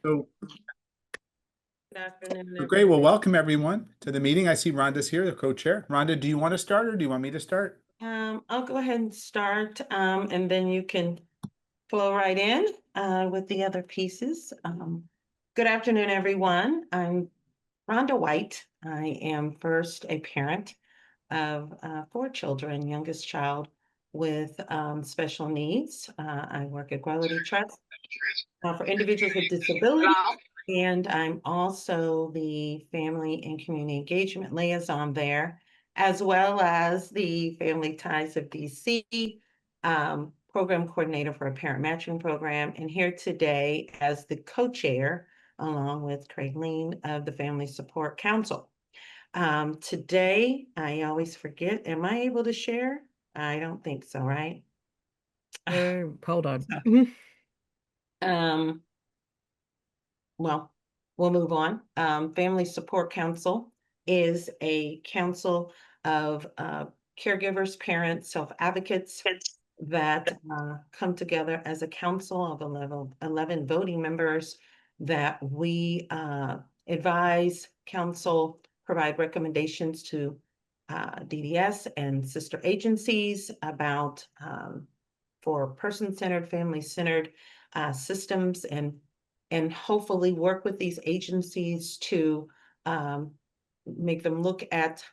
So, Good afternoon, great. Well, everybody. welcome everyone to the meeting. I see Rhonda's here, the co-chair. Rhonda, do you want to start or do you want me to start? I'll go ahead and start, and then you can flow right in with the other pieces. Good afternoon, everyone. I'm Rhonda White. I am first a parent of 4 children, youngest child with special needs. I work at Quality Trust for individuals with disabilities. And I'm also the Family and Community Engagement Liaison there, as well as the Family Ties of DC Program Coordinator for a Parent Matching Program, and here today as the co-chair, along with Craig Lean of the Family Support Council. Today, I always forget, am I able to share? I don't think so, right? Hold on. Um, well, we'll move on. Family Support Council is a council of caregivers, parents, self-advocates that come together as a council of 11 voting members that we advise, counsel, provide recommendations to DDS and sister agencies about for person-centered, family-centered systems and hopefully work with these agencies to make them look at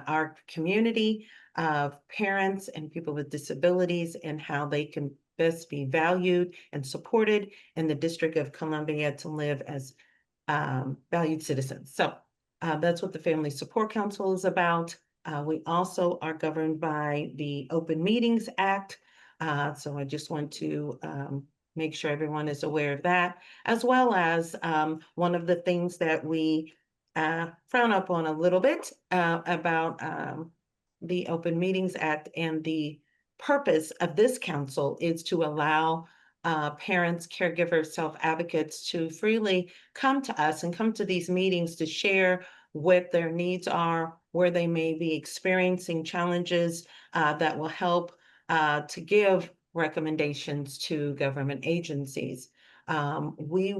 our community of parents and people with disabilities and how they can best be valued and supported in the District of Columbia to live as valued citizens. So that's what the Family Support Council is about. We also are governed by the Open Meetings Act. So I just want to make sure everyone is aware of that, as well as one of the things that we frown up on a little bit about the Open Meetings Act, and the purpose of this council is to allow parents, caregivers, self-advocates to freely come to us and come to these meetings to share what their needs are, where they may be experiencing challenges that will help to give recommendations to government agencies. We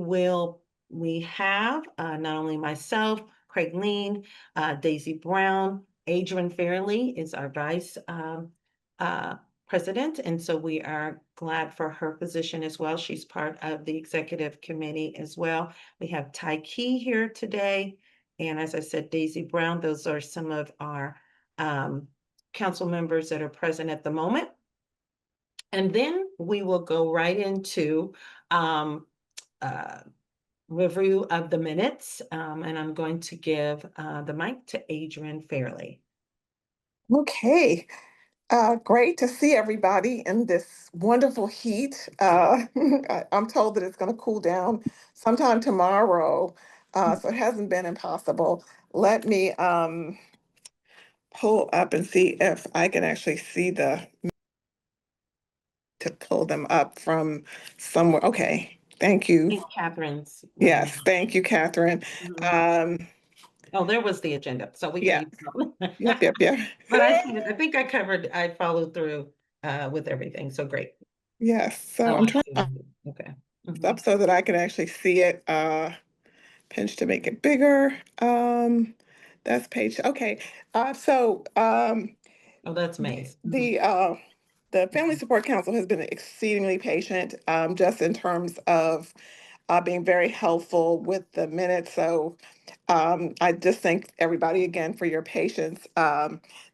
have not only myself, Craig Lean, Daisy Brown, Adrian Fairley is our vice president, and so we are glad for her position as well. She's part of the executive committee as well. We have Ty Key here today, and as I said, Daisy Brown. Those are some of our council members that are present at the moment. And then we will go right into review of the minutes, and I'm going to give the mic to Adrian Fairley. Okay. Great to see everybody in this wonderful heat. I'm told that it's going to cool down sometime tomorrow, so it hasn't been impossible. Let me pull up and see if I can actually see to pull them up from somewhere. Okay, thank you. Catherine's. Yes, thank you, Catherine. Oh, there was the agenda, so we Yeah. can. Yep. But I think I followed through with everything, so great. Yes, so Oh, I'm trying okay. up so that I can actually see it. Pinch to make it bigger. That's page. Okay. Oh, that's May. The Family Support Council has been exceedingly patient, just in terms of being very helpful with the minutes. So I just thank everybody again for your patience.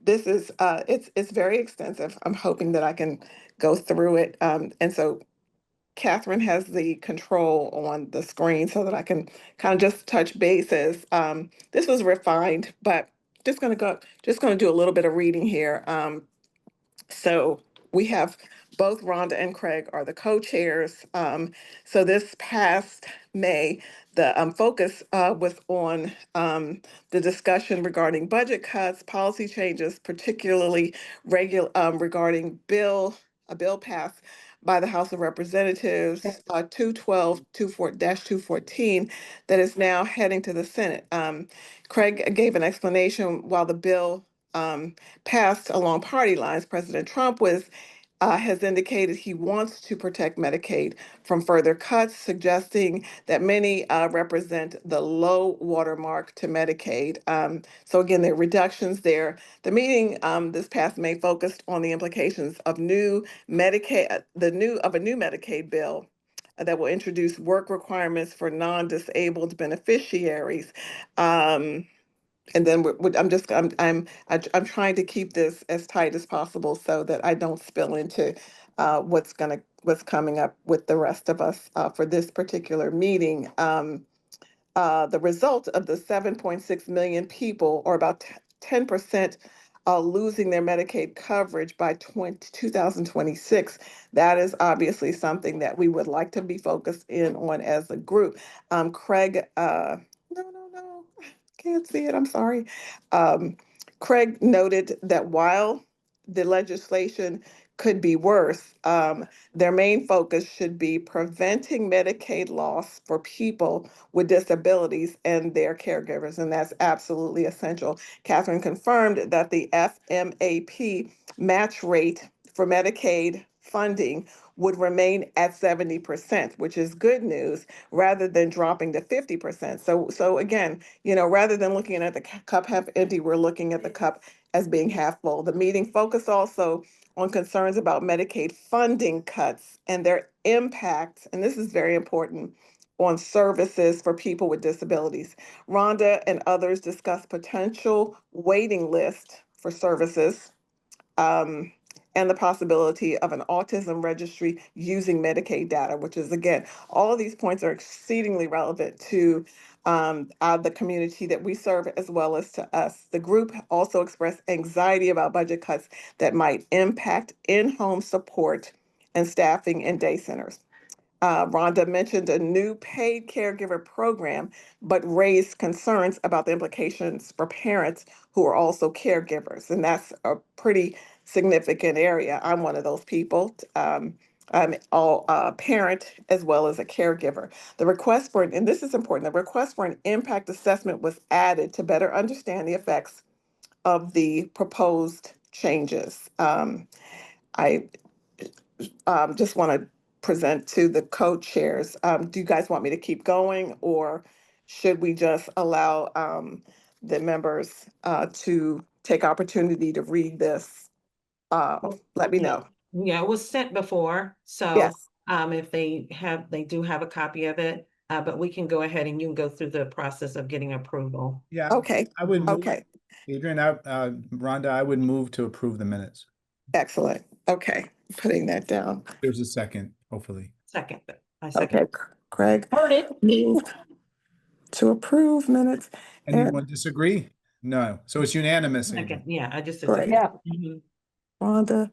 This is it's very extensive. I'm hoping that I can go through it. And so Catherine has the control on the screen so that I can kind of just touch bases. This was refined, but just going to do a little bit of reading here. So we have both Rhonda and Craig are the co-chairs. So this past May, the focus was on the discussion regarding budget cuts, policy changes, particularly regarding a bill passed by the House of Representatives 212-214 that is now heading to the Senate. Craig gave an explanation while the bill passed along party lines. President Trump was has indicated he wants to protect Medicaid from further cuts, suggesting that many represent the low watermark to Medicaid. So again, there are reductions there. The meeting this past May focused on the implications of new Medicaid, a new Medicaid bill that will introduce work requirements for non-disabled beneficiaries. And then I'm trying to keep this as tight as possible so that I don't spill into what's coming up with the rest of us for this particular meeting. The result of the 7.6 million people, or about 10%, losing their Medicaid coverage by 2026. That is obviously something that we would like to be focused in on as a group. Craig, no, can't see it. I'm sorry. Craig noted that while the legislation could be worse, their main focus should be preventing Medicaid loss for people with disabilities and their caregivers, and that's absolutely essential. Catherine confirmed that the FMAP match rate for Medicaid funding would remain at 70%, which is good news, rather than dropping to 50%. So again, rather than looking at the cup half empty, we're looking at the cup as being half full. The meeting focused also on concerns about Medicaid funding cuts and their impact, and this is very important, on services for people with disabilities. Rhonda and others discussed potential waiting list for services, um, and the possibility of an autism registry using Medicaid data, which is, again, all of these points are exceedingly relevant to the community that we serve as well as to us. The group also expressed anxiety about budget cuts that might impact in-home support and staffing in day centers. Rhonda mentioned a new paid caregiver program, but raised concerns about the implications for parents who are also caregivers. And that's a pretty significant area. I'm one of those people. I'm all parent as well as a caregiver. The request for, and this is important, the request for an impact assessment was added to better understand the effects of the proposed changes. I just want to present to the co-chairs. Do you guys want me to keep going, or should we just allow the members to take opportunity to read this? Let me know. Yeah, it was sent before, so Yes. if they do have a copy of it, but we can go ahead and you can go through the process of getting approval. Yeah, Okay. I would move, Okay. Adrian, Rhonda, I would move to approve the minutes. Excellent. Okay. Putting that down. There's a second, hopefully. Second, I second. Okay. Craig Heard it. moved to approve minutes. And Anyone disagree? No. So it's unanimous, Second, Adrian. yeah, I just did Great. that. Mhm. Rhonda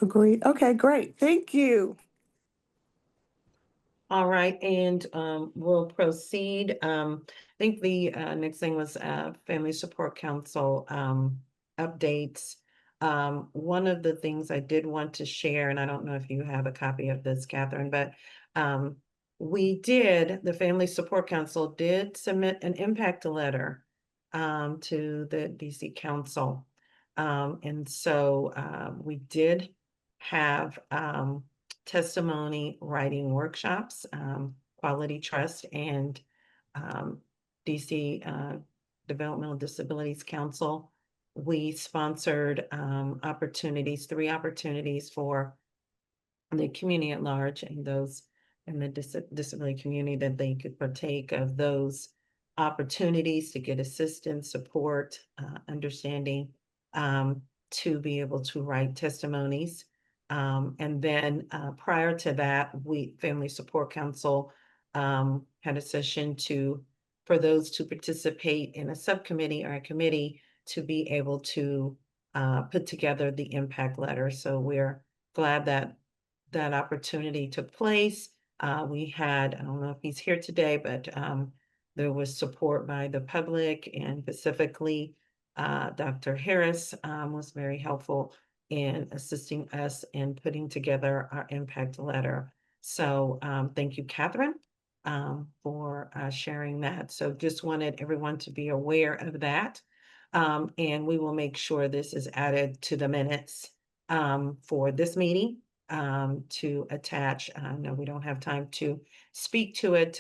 agreed. Okay, great. Thank you. All right, and we'll proceed. I think the next thing was Family Support Council updates. One of the things I did want to share, and I don't know if you have a copy of this, Catherine, but the Family Support Council did submit an impact letter to the DC Council. And so we did have testimony writing workshops, Quality Trust and DC Developmental Disabilities Council. We sponsored three opportunities for the community at large and those in the disability community, that they could partake of those opportunities to get assistance, support, understanding, to be able to write testimonies. And then prior to that, Family Support Council had a session for those to participate in a subcommittee or a committee to be able to put together the impact letter. So we're glad that that opportunity took place. We had, I don't know if he's here today, but there was support by the public, and specifically Dr. Harris was very helpful in assisting us in putting together our impact letter. So thank you, Catherine, for sharing that. So just wanted everyone to be aware of that. And we will make sure this is added to the minutes for this meeting. to attach. No, we don't have time to speak to it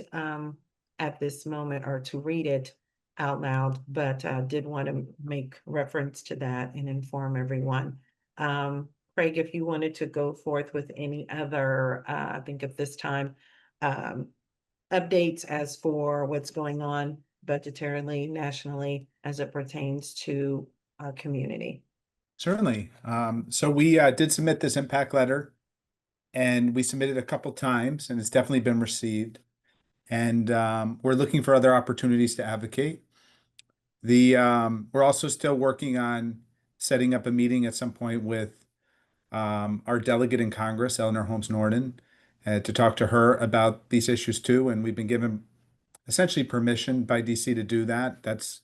at this moment or to read it out loud, but did want to make reference to that and inform everyone. Craig, if you wanted to go forth with any other, I think at this time, updates as for what's going on budgetarily, nationally, as it pertains to our community. Certainly. So we did submit this impact letter, and we submitted a couple times, and it's definitely been received. And we're looking for other opportunities to advocate. We're also still working on setting up a meeting at some point with our delegate in Congress, Eleanor Holmes Norton, to talk to her about these issues too. And we've been given essentially permission by DC to do that. That's,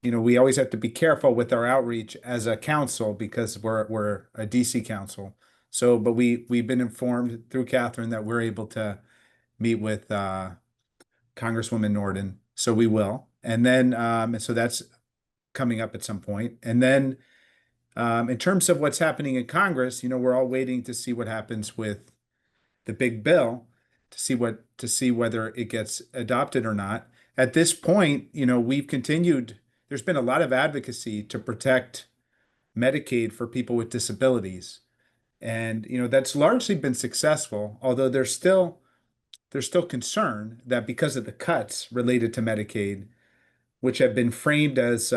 we always have to be careful with our outreach as a council because we're a DC council. So, but we've been informed through Catherine that we're able to meet with Congresswoman Norton. So we will. And then, and so that's coming up at some point. And then in terms of what's happening in Congress, we're all waiting to see what happens with the big bill to see whether it gets adopted or not. At this point, we've continued, there's been a lot of advocacy to protect Medicaid for people with disabilities. And, that's largely been successful, although there's still concern that because of the cuts related to Medicaid, which have been framed as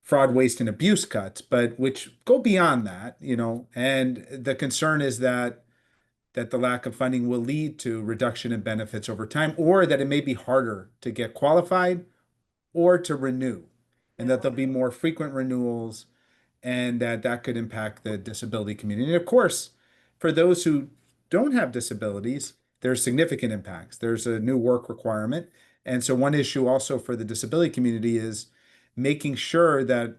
fraud, waste, and abuse cuts, but which go beyond that, and the concern is that the lack of funding will lead to reduction in benefits over time, or that it may be harder to get qualified or to renew, and that there'll be more frequent renewals, and that could impact the disability community. And of course, for those who don't have disabilities, there's significant impacts. There's a new work requirement. And so one issue also for the disability community is making sure that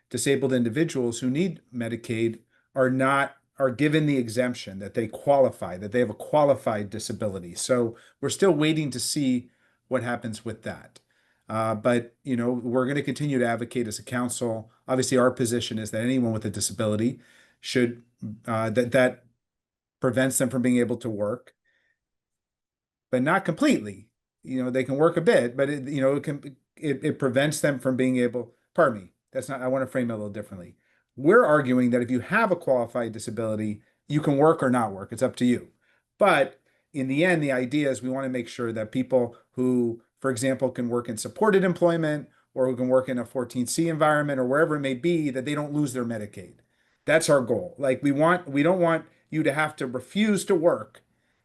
disabled individuals who need Medicaid are given the exemption, that they qualify, that they have a qualified disability. So we're still waiting to see what happens with that. But we're going to continue to advocate as a council. Obviously, our position is that anyone with a disability should that prevents them from being able to work, but not completely. They can work a bit, but it prevents them from being able. Pardon me. That's not. I want to frame it a little differently. We're arguing that if you have a qualified disability, you can work or not work. It's up to you. But in the end, the idea is we want to make sure that people who, for example, can work in supported employment or who can work in a 14C environment or wherever it may be, that they don't lose their Medicaid. That's our goal. Like we don't want you to have to refuse to work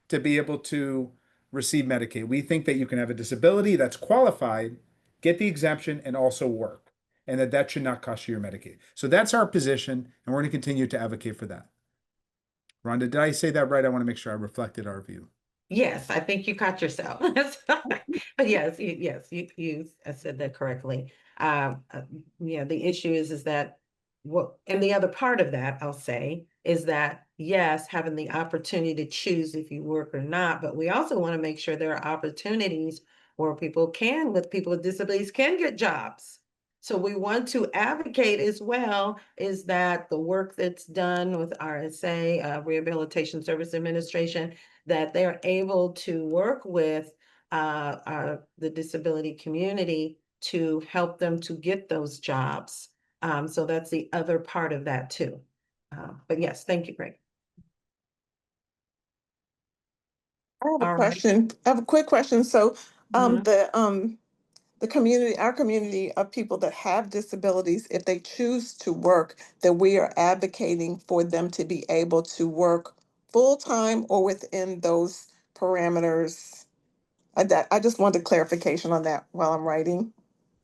to be able to receive Medicaid. We think that you can have a disability that's qualified, get the exemption, and also work, and that should not cost you your Medicaid. So that's our position, and we're going to continue to advocate for that. Rhonda, did I say that right? I want to make sure I reflected our view. Yes, I think you caught yourself. But yes, you said that correctly. Yeah, the issue is that and the other part of that I'll say is that yes, having the opportunity to choose if you work or not, but we also want to make sure there are opportunities where people with disabilities can get jobs. So we want to advocate as well is that the work that's done with RSA, Rehabilitation Service Administration, that they're able to work with the disability community to help them to get those jobs. So that's the other part of that too. But yes, thank you, Greg. I have a All right. question. I have a quick question. So, Mhm. the community, our community of people that have disabilities, if they choose to work, that we are advocating for them to be able to work full-time or within those parameters. I just wanted clarification on that while I'm writing.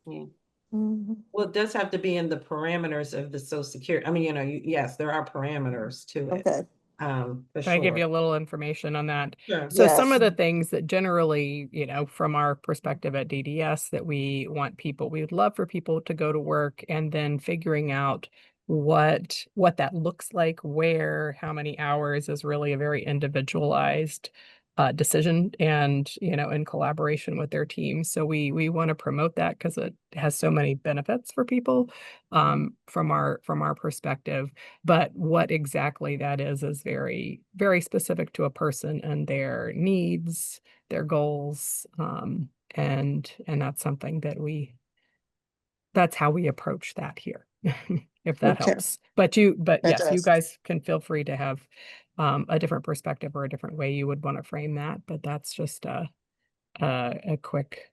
Yeah. Mhm. Well, it does have to be in the parameters of the Social Security. I mean, yes, there are parameters to it. Okay, For Can I give sure. you a little information on that? Sure. So some yes, of the things that generally, from our perspective at DDS, that we would love for people to go to work, and then figuring out what that looks like, where, how many hours is really a very individualized decision and, in collaboration with their team. So we want to promote that because it has so many benefits for people, from our perspective. But what exactly that is very, very specific to a person and their needs, their goals. And that's something that's how we approach that here, if that Okay, helps. But that yes, you does. guys can feel free to have a different perspective or a different way you would want to frame that. But that's just a quick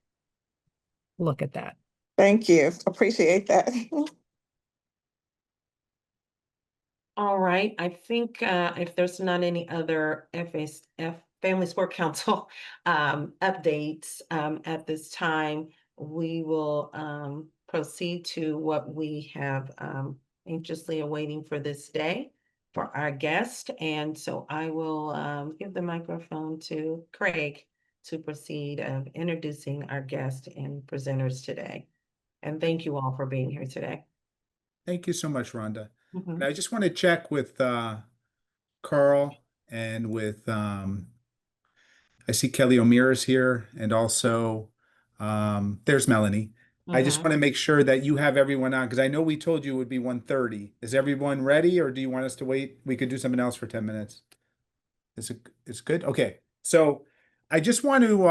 look at that. Thank you. Appreciate that. All right, I think if there's not any other Family Sport Council updates at this time, we will proceed to what we have anxiously awaiting for this day for our guest. And so I will give the microphone to Craig to proceed of introducing our guest and presenters today. And thank you all for being here today. Thank you so much, Rhonda. Mhm. And I just want to check with Carl and with I see Kelly O'Meara's here, and also there's Melanie. I just want to make sure that you have everyone on, because I know we told you it would be 1:30. Is everyone ready, or do you want us to wait? We could do something else for 10 minutes. It's good? Okay. So I just want to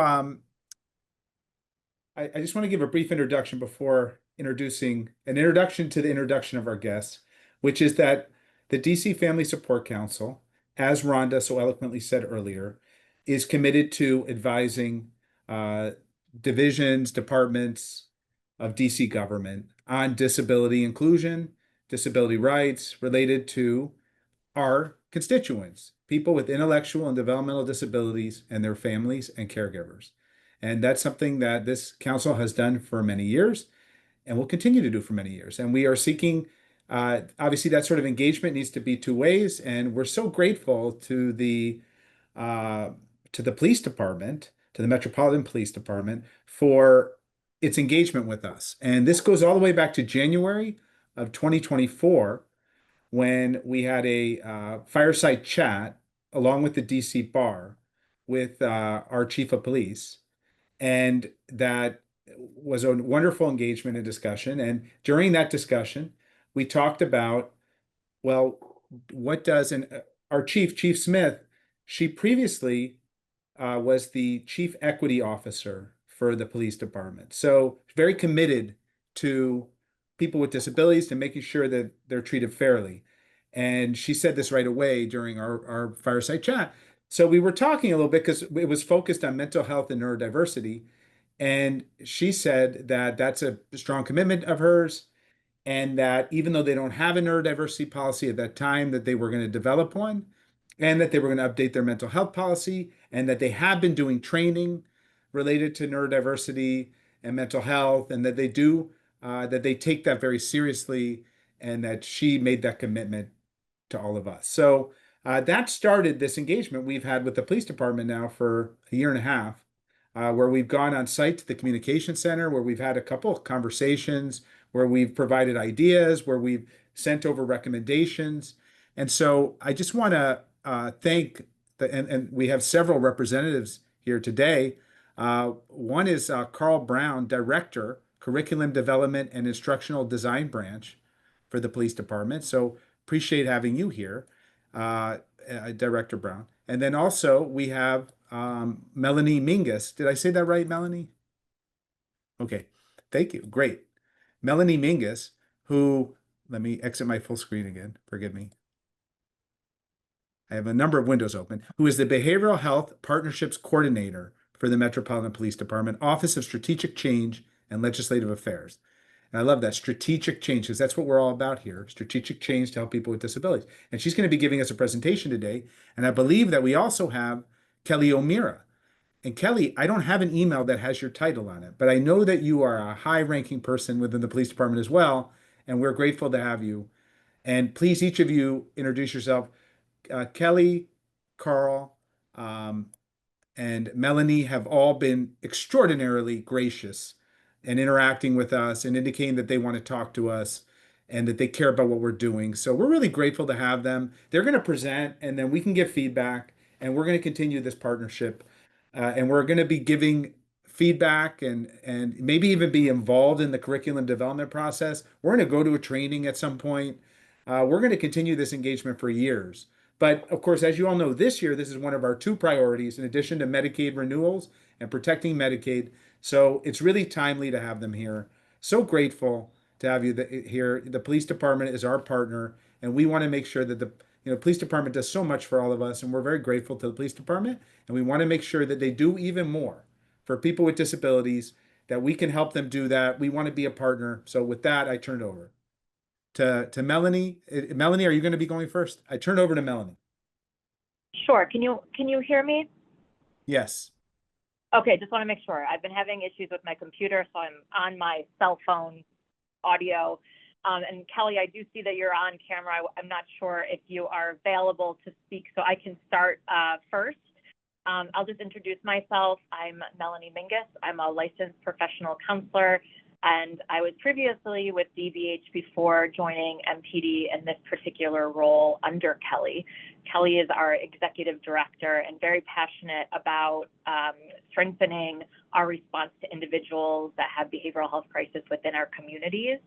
I just want to give a brief introduction before introducing an introduction to the introduction of our guests, which is that the DC Family Support Council, as Rhonda so eloquently said earlier, is committed to advising uh, divisions, departments of DC government on disability inclusion, disability rights related to our constituents, people with intellectual and developmental disabilities and their families and caregivers. And that's something that this council has done for many years and will continue to do for many years. And we are seeking, obviously, that sort of engagement needs to be two ways. And we're so grateful uh, to the police department, to the Metropolitan Police Department, for its engagement with us. And this goes all the way back to January of 2024, when we had a fireside chat along with the DC Bar with our chief of police. And that was a wonderful engagement and discussion. And during that discussion, we talked about, well, what does our Chief Smith, she previously was the chief equity officer for the police department. So very committed to people with disabilities and making sure that they're treated fairly. And she said this right away during our fireside chat. So we were talking a little bit because it was focused on mental health and neurodiversity. And she said that that's a strong commitment of hers, and that even though they don't have a neurodiversity policy at that time, that they were going to develop one, and that they were going to update their mental health policy, and that they have been doing training related to neurodiversity and mental health, and that they take that very seriously, and that she made that commitment to all of us. So that started this engagement we've had with the police department now for a year and a half, where we've gone on site to the communication center, where we've had a couple of conversations, where we've provided ideas, where we've sent over recommendations. And so I just want to thank and we have several representatives here today. One is Carl Brown, Director, Curriculum Development and Instructional Design Branch for the police department. So appreciate having you here, Director Brown. And then also we have Melanie Mingus. Did I say that right, Melanie? Okay, thank you. Great. Melanie Mingus, who, let me exit my full screen again. Forgive me. I have a number of windows open, who is the Behavioral Health Partnerships Coordinator for the Metropolitan Police Department, Office of Strategic Change and Legislative Affairs. And I love that, strategic change, because that's what we're all about here, strategic change to help people with disabilities. And she's going to be giving us a presentation today. And I believe that we also have Kelly O'Meara. And Kelly, I don't have an email that has your title on it, but I know that you are a high-ranking person within the police department as well, and we're grateful to have you. And please, each of you, introduce yourself. Kelly, Carl, and Melanie have all been extraordinarily gracious and interacting with us and indicating that they want to talk to us and that they care about what we're doing. So we're really grateful to have them. They're going to present, and then we can give feedback, and we're going to continue this partnership and we're going to be giving feedback and maybe even be involved in the curriculum development process. We're going to go to a training at some point. We're going to continue this engagement for years. But of course, as you all know, this year, this is one of our two priorities in addition to Medicaid renewals and protecting Medicaid. So it's really timely to have them here. So grateful to have you here. The police department is our partner, and we want to make sure that the police department does so much for all of us, and we're very grateful to the police department, and we want to make sure that they do even more for people with disabilities, that we can help them do that. We want to be a partner. So with that, I turn it over to Melanie. Melanie, are you going to be going first? I turn over to Melanie. Sure. Can you hear me? Yes. Okay, just want to make sure. I've been having issues with my computer, so I'm on my cell phone audio. And Kelly, I do see that you're on camera. I'm not sure if you are available to speak, so I can start first. I'll just introduce myself. I'm Melanie Mingus. I'm a licensed professional counselor, and I was previously with DBH before joining MPD in this particular role under Kelly. Kelly is our executive director and very passionate about strengthening our response to individuals that have behavioral health crisis within our communities.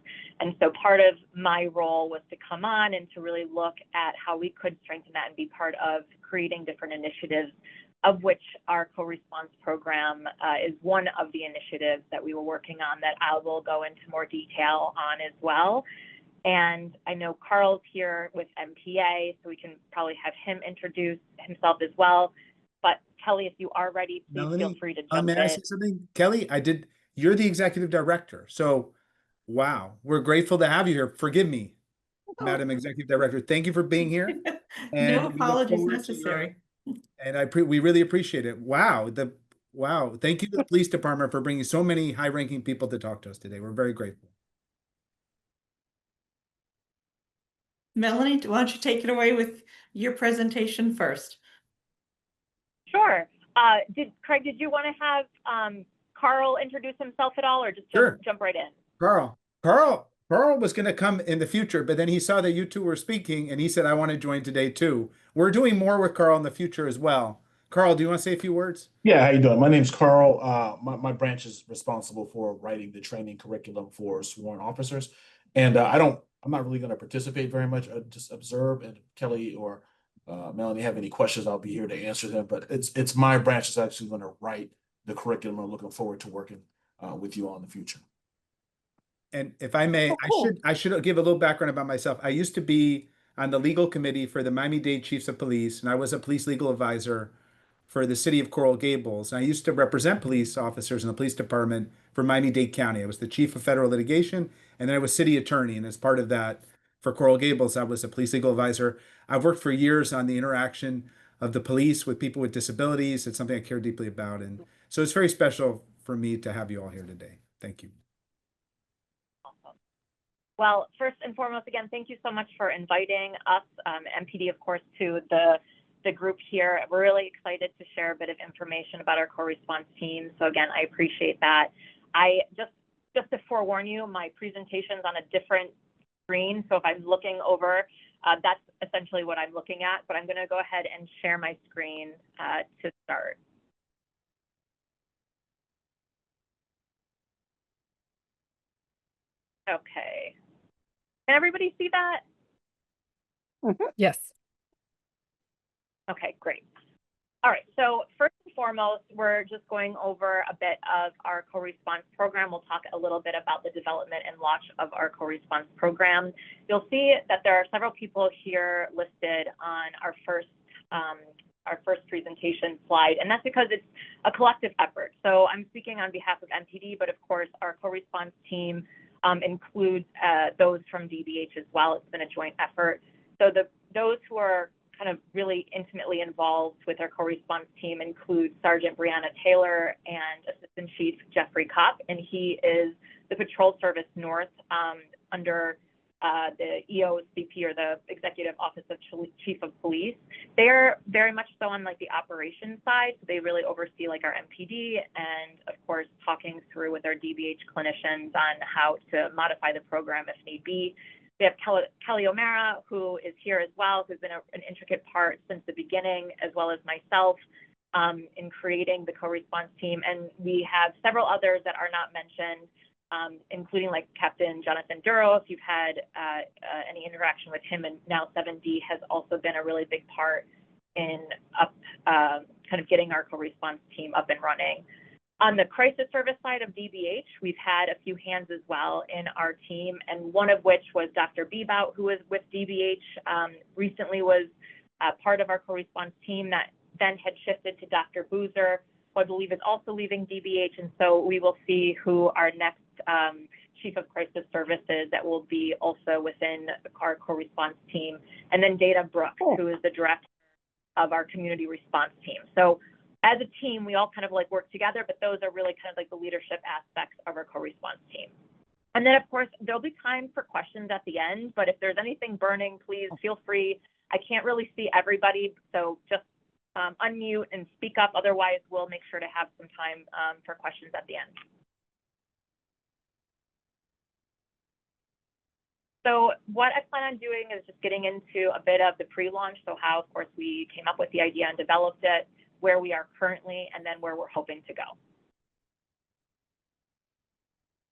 And so part of my role was to come on and to really look at how we could strengthen that and be part of creating different initiatives, of which our co-response program is one of the initiatives that we were working on that I will go into more detail on as well. And I know Carl's here with MPA, so we can probably have him introduce himself as well. But Kelly, if you are ready, please Melanie, feel free to jump may in. I say something? Kelly, you're the executive director. So, wow, we're grateful to have you here. Forgive me, Madam Executive Director. Thank you for being here. And No we look apologies forward to necessary. and we really appreciate it. Wow. Thank you to the police department for bringing so many high-ranking people to talk to us today. We're very grateful. Melanie, why don't you take it away with your presentation first? Sure. Craig, did you want to have Carl introduce himself at all, or just Sure. jump right in? Carl was going to come in the future, but then he saw that you two were speaking and he said, I want to join today too. We're doing more with Carl in the future as well. Carl, do you want to say a few words? Yeah, how you doing? My name's Carl. My branch is responsible for writing the training curriculum for sworn officers. And I'm not really going to participate very much. I just observe, and Kelly or Melanie have any questions, I'll be here to answer them. But it's my branch that's actually going to write the curriculum. I'm looking forward to working with you all in the future. And if I may, cool. I should give a little background about myself. I used to be on the legal committee for the Miami-Dade Chiefs of Police, and I was a police legal advisor for the city of Coral Gables. And I used to represent police officers in the police department for Miami-Dade County. I was the chief of federal litigation, and then I was city attorney. And as part of that, for Coral Gables, I was a police legal advisor. I've worked for years on the interaction of the police with people with disabilities. It's something I care deeply about. And so it's very special for me to have you all here today. Thank you. Well, first and foremost, again, thank you so much for inviting us, MPD, of course, to the group here. We're really excited to share a bit of information about our co-response team. So again, I appreciate that. I just to forewarn you, my presentation's on a different screen. So if I'm looking over, that's essentially what I'm looking at, but I'm going to go ahead and share my screen to start. Okay. Can everybody see that? Yes. Okay, great. All right, so first and foremost, we're just going over a bit of our co-response program. We'll talk a little bit about the development and launch of our co-response program. You'll see that there are several people here listed on our first presentation slide, and that's because it's a collective effort. So I'm speaking on behalf of MPD, but of course our co-response team includes those from DBH as well. It's been a joint effort. So those who are kind of really intimately involved with our co-response team include Sergeant Brianna Taylor and Assistant Chief Jeffrey Kopp, and he is the Patrol Service North under the EOCP, or the Executive Office of Chief of Police. They're very much so on like the operations side, so they really oversee like our MPD and of course talking through with our DBH clinicians on how to modify the program if need be. We have Kelly O'Mara, who is here as well, who's been an intricate part since the beginning, as well as myself. in creating the co-response team. And we have several others that are not mentioned, including like Captain Jonathan Duro, if you've had any interaction with him, and now 7D has also been a really big part in kind of getting our co-response team up and running. On the crisis service side of DBH, we've had a few hands as well in our team, and one of which was Dr. Bebout, who was with DBH, recently was part of our co-response team that then had shifted to Dr. Boozer, who I believe is also leaving DBH, and so we will see who our next Chief of Crisis Services that will be also within our co-response team, and then Data Brooks, who is the director of our community response team. So as a team, we all kind of like work together, but those are really kind of like the leadership aspects of our co-response team. And then of course, there'll be time for questions at the end, but if there's anything burning, please feel free. I can't really see everybody, so just unmute and speak up. Otherwise, we'll make sure to have some time for questions at the end. So what I plan on doing is just getting into a bit of the pre-launch, so how, of course, we came up with the idea and developed it, where we are currently, and then where we're hoping to go.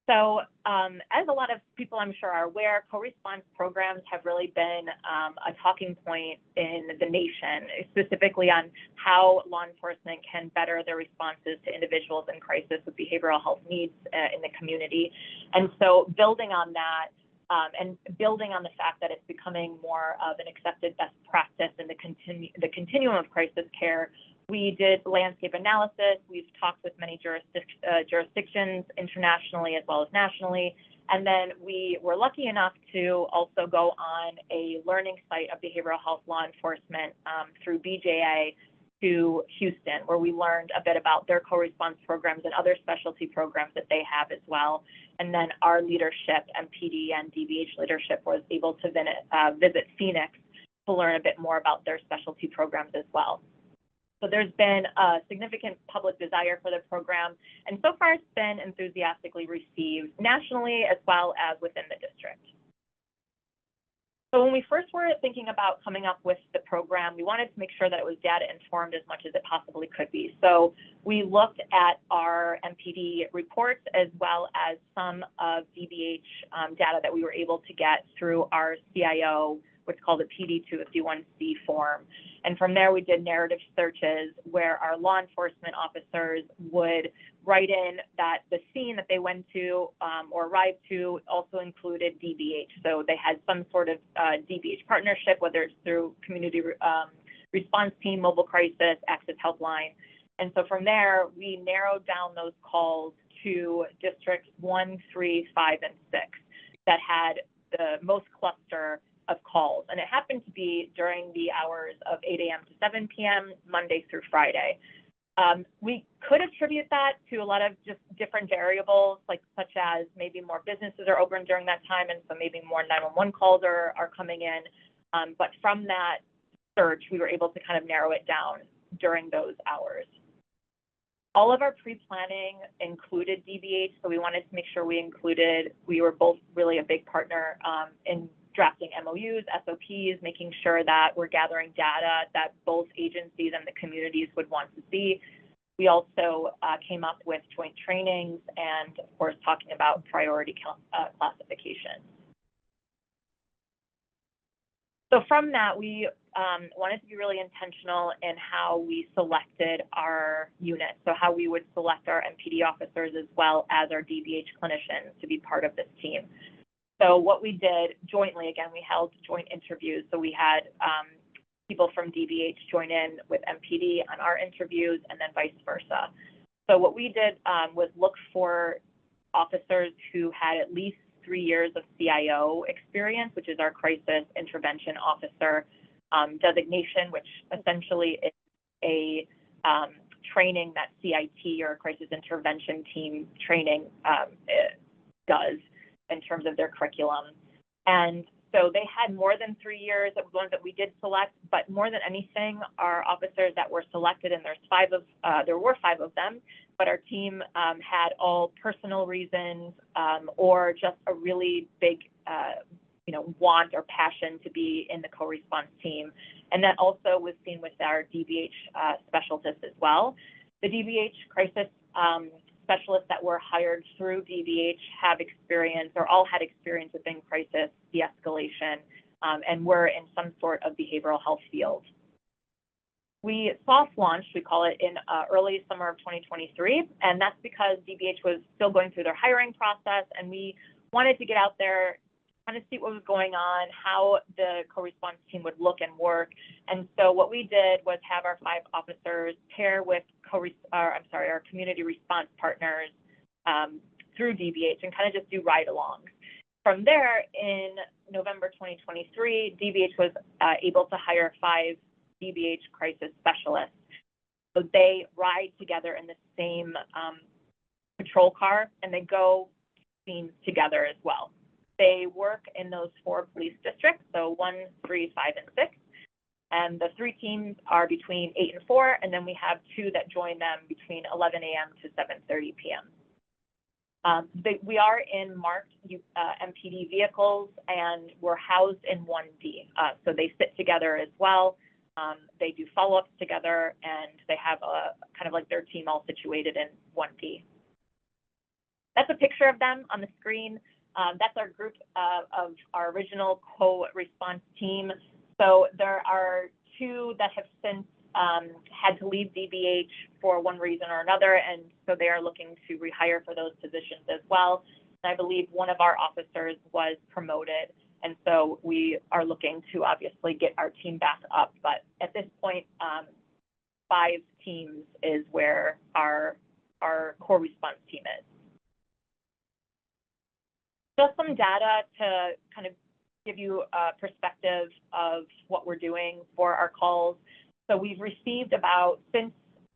So as a lot of people I'm sure are aware, co-response programs have really been a talking point in the nation, specifically on how law enforcement can better their responses to individuals in crisis with behavioral health needs in the community. And so building on that, and building on the fact that it's becoming more of an accepted best practice in the continuum of crisis care, we did landscape analysis. We've talked with many jurisdictions internationally as well as nationally. And then we were lucky enough to also go on a learning site of behavioral health law enforcement through BJA to Houston, where we learned a bit about their co-response programs and other specialty programs that they have as well. And then our leadership, MPD and DBH leadership, was able to visit Phoenix to learn a bit more about their specialty programs as well. So there's been a significant public desire for the program, and so far it's been enthusiastically received nationally as well as within the district. So when we first were thinking about coming up with the program, we wanted to make sure that it was data informed as much as it possibly could be. So we looked at our MPD reports as well as some of DBH data that we were able to get through our CIO, what's called a PD 251C form. And from there, we did narrative searches where our law enforcement officers would write in that the scene that they went to or arrived to also included DBH. So they had some sort of DBH partnership, whether it's through community response team, mobile crisis, access helpline. And so from there, we narrowed down those calls to districts 1, 3, 5, and 6 that had the most cluster of calls. And it happened to be during the hours of 8 a.m. to 7 p.m., Monday through Friday. We could attribute that to a lot of just different variables, like such as maybe more businesses are open during that time, and so maybe more 911 calls are coming in. But from that search, we were able to kind of narrow it down during those hours. All of our pre-planning included DBH, so we wanted to make sure we were both really a big partner in drafting MOUs, SOPs, making sure that we're gathering data that both agencies and the communities would want to see. We also came up with joint trainings and, of course, talking about priority classification. So from that, we wanted to be really intentional in how we selected our units, so how we would select our MPD officers as well as our DBH clinicians to be part of this team. So what we did jointly, again, we held joint interviews. So we had people from DBH join in with MPD on our interviews and then vice versa. So what we did was look for officers who had at least 3 years of CIO experience, which is our Crisis Intervention Officer designation, which essentially is a training that CIT or Crisis Intervention Team training does in terms of their curriculum. And so they had more than 3 years, the ones that we did select, but more than anything, our officers that were selected, and there were five of them, but our team had all personal reasons or just a really big want or passion to be in the co-response team. And that also was seen with our DBH specialists as well. The DBH crisis specialists that were hired through DBH have experience, or all had experience within crisis de-escalation, and were in some sort of behavioral health field. We soft launched, we call it, in early summer of 2023, and that's because DBH was still going through their hiring process, and we wanted to get out there, kind of see what was going on, how the co-response team would look and work. And so what we did was have our 5 officers pair with our community response partners through DBH and kind of just do ride-alongs. From there, in November 2023, DBH was able to hire 5 DBH crisis specialists. So they ride together in the same patrol car, and they go scenes together as well. They work in those 4 police districts, so 1, 3, 5, and 6. And the 3 teams are between 8 and 4, and then we have 2 that join them between 11 a.m. to 7:30 p.m. We are in marked MPD vehicles, and we're housed in 1D. So they sit together as well. They do follow-ups together, and they have a kind of like their team all situated in 1D. That's a picture of them on the screen. That's our group of our original co-response team. So there are 2 that have since had to leave DBH for one reason or another, and so they are looking to rehire for those positions as well. And I believe one of our officers was promoted, and so we are looking to obviously get our team back up. But at this point, 5 teams is where our core response team is. Just some data to kind of give you a perspective of what we're doing for our calls. So we've received about, since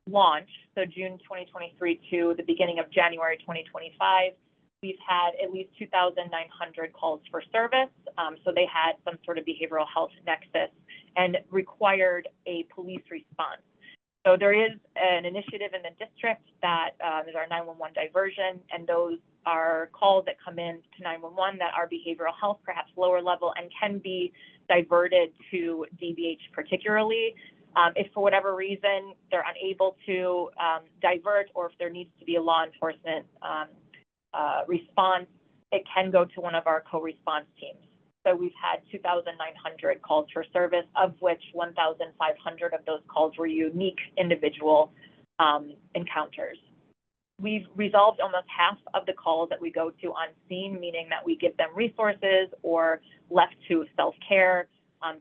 launch, so June 2023 to the beginning of January 2025, we've had at least 2,900 calls for service. So they had some sort of behavioral health nexus and required a police response. So there is an initiative in the district that is our 911 diversion, and those are calls that come in to 911 that are behavioral health, perhaps lower level, and can be diverted to DBH particularly. If for whatever reason they're unable to divert, or if there needs to be a law enforcement response, it can go to one of our co-response teams. So we've had 2,900 calls for service, of which 1,500 of those calls were unique individual encounters. We've resolved almost half of the calls that we go to on scene, meaning that we give them resources or left to self-care,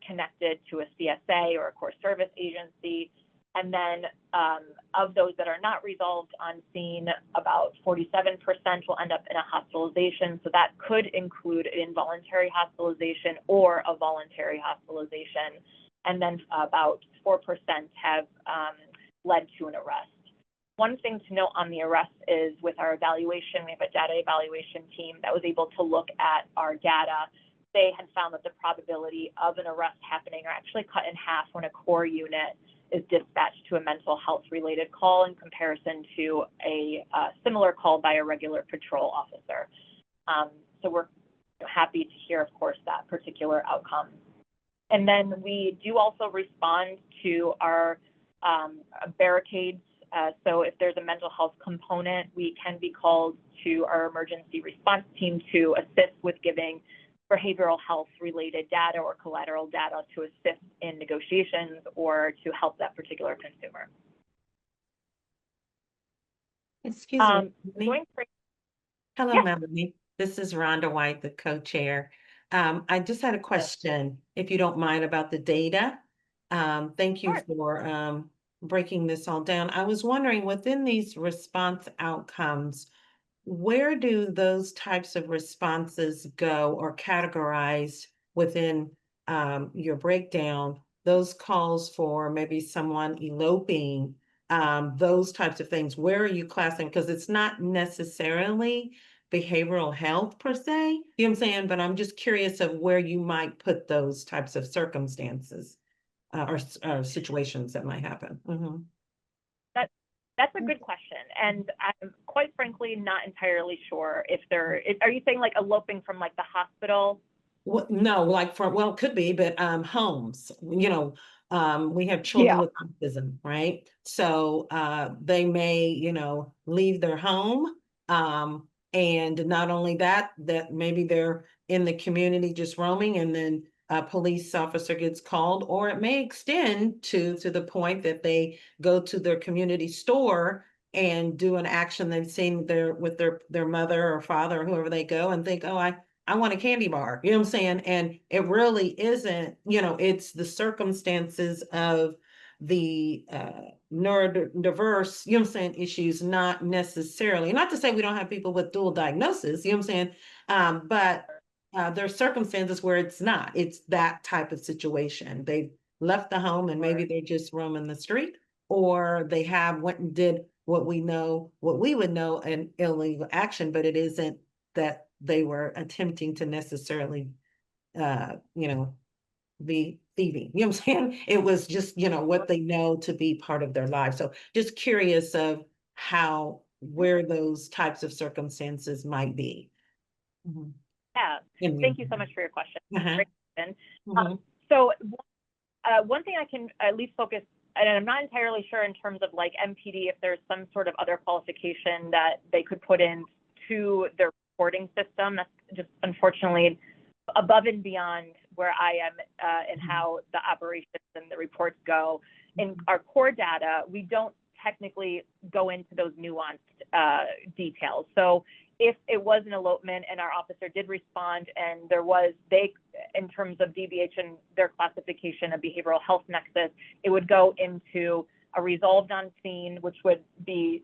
connected to a CSA or a core service agency. And then of those that are not resolved on scene, about 47% will end up in a hospitalization. So that could include an involuntary hospitalization or a voluntary hospitalization. And then about 4% have led to an arrest. One thing to note on the arrest is with our evaluation, we have a data evaluation team that was able to look at our data. They had found that the probability of an arrest happening are actually cut in half when a core unit is dispatched to a mental health related call in comparison to a similar call by a regular patrol officer. So we're happy to hear, of course, that particular outcome. And then we do also respond to our barricades. So if there's a mental health component, we can be called to our emergency response team to assist with giving behavioral health related data or collateral data to assist in negotiations or to help that particular consumer. Excuse me. Hello, Yeah. Melanie. This is Rhonda White, the co-chair. I just had a question, if you don't mind, about the data. Thank you for breaking this all down. I was wondering, within these response outcomes, where do those types of responses go or categorize within your breakdown? Those calls for maybe someone eloping, those types of things, where are you classing? Because it's not necessarily behavioral health per se, you know what I'm saying? But I'm just curious of where you might put those types of circumstances or situations that might happen. Mm-hmm. That's a good question. And I'm quite frankly not entirely sure if are you saying like eloping from like the hospital? No, like well, it could be, but homes, you know, We have children Yeah. with autism, right? So they may, leave their home. And not only that, that maybe they're in the community just roaming, and then a police officer gets called, or it may extend to the point that they go to their community store and do an action they've seen with their mother or father or whoever they go, and think, oh, I want a candy bar, you know what I'm saying? And it really isn't, it's the circumstances of the neurodiverse, you know what I'm saying, issues, not necessarily, not to say we don't have people with dual diagnosis, you know what I'm saying? But there are circumstances where it's that type of situation. They've left the home and maybe they're just roaming the street, or they went and did what we would know an illegal action, but it isn't that they were attempting to necessarily, be thieving, you know what I'm saying? It was just, what they know to be part of their lives. So just curious of where those types of circumstances might be. Mhm. Yeah. In Thank you so much for your question. Uh-huh. Great question. Mhm. So one thing I can at least focus, and I'm not entirely sure in terms of like MPD, if there's some sort of other qualification that they could put in to their reporting system. That's just unfortunately above and beyond where I am and how the operations and the reports go. In our core data, we don't technically go into those nuanced details. So if it was an elopement and our officer did respond and in terms of DBH and their classification of behavioral health nexus, it would go into a resolved on scene, which would be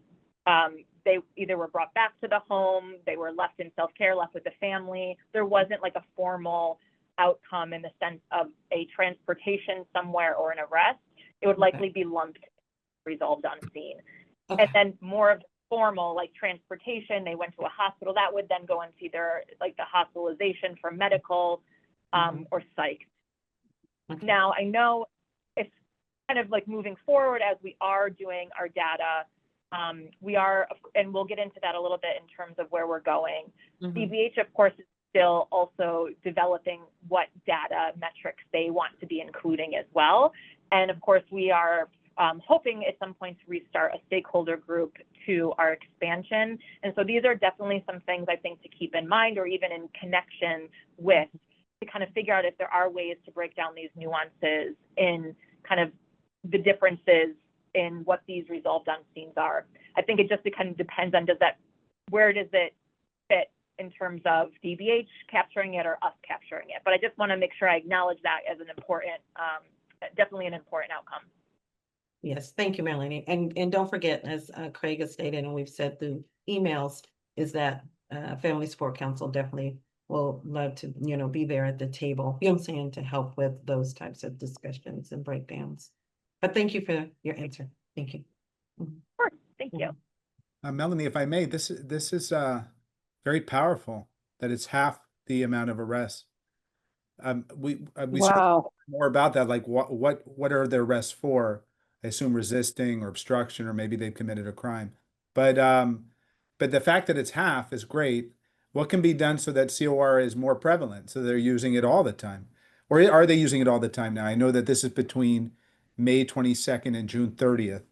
they either were brought back to the home, they were left in self-care, left with the family. There wasn't like a formal outcome in the sense of a transportation somewhere or an arrest. It would likely be lumped, resolved on scene. Okay. And then more of formal, like transportation, they went to a hospital, that would then go into either like the hospitalization for medical or psych. Okay. Now, I know it's kind of like moving forward as we are doing our data, we are, and we'll get into that a little bit in terms of where we're going. Mhm. DBH, of course, is still also developing what data metrics they want to be including as well. And of course, we are hoping at some point to restart a stakeholder group to our expansion. And so these are definitely some things I think to keep in mind, or even in connection with, to kind of figure out if there are ways to break down these nuances in kind of the differences in what these resolved on scenes are. I think it just kind of depends on where does it fit in terms of DBH capturing it or us capturing it. But I just want to make sure I acknowledge that as an important, definitely an important outcome. Yes, thank you, Melanie. And don't forget, as Craig has stated, and we've said through emails, is that Family Support Council definitely will love to, be there at the table, you know what I'm saying, to help with those types of discussions and breakdowns. But thank you for your answer. Thank you. Mhm. Of course, thank you. Melanie, if I may, this is very powerful that it's half the amount of arrests. We Wow. more about that, like what are their arrests for? I assume resisting or obstruction, or maybe they've committed a crime. But the fact that it's half is great. What can be done so that COR is more prevalent, so they're using it all the time? Or are they using it all the time now? I know that this is between May 22nd and June 30th.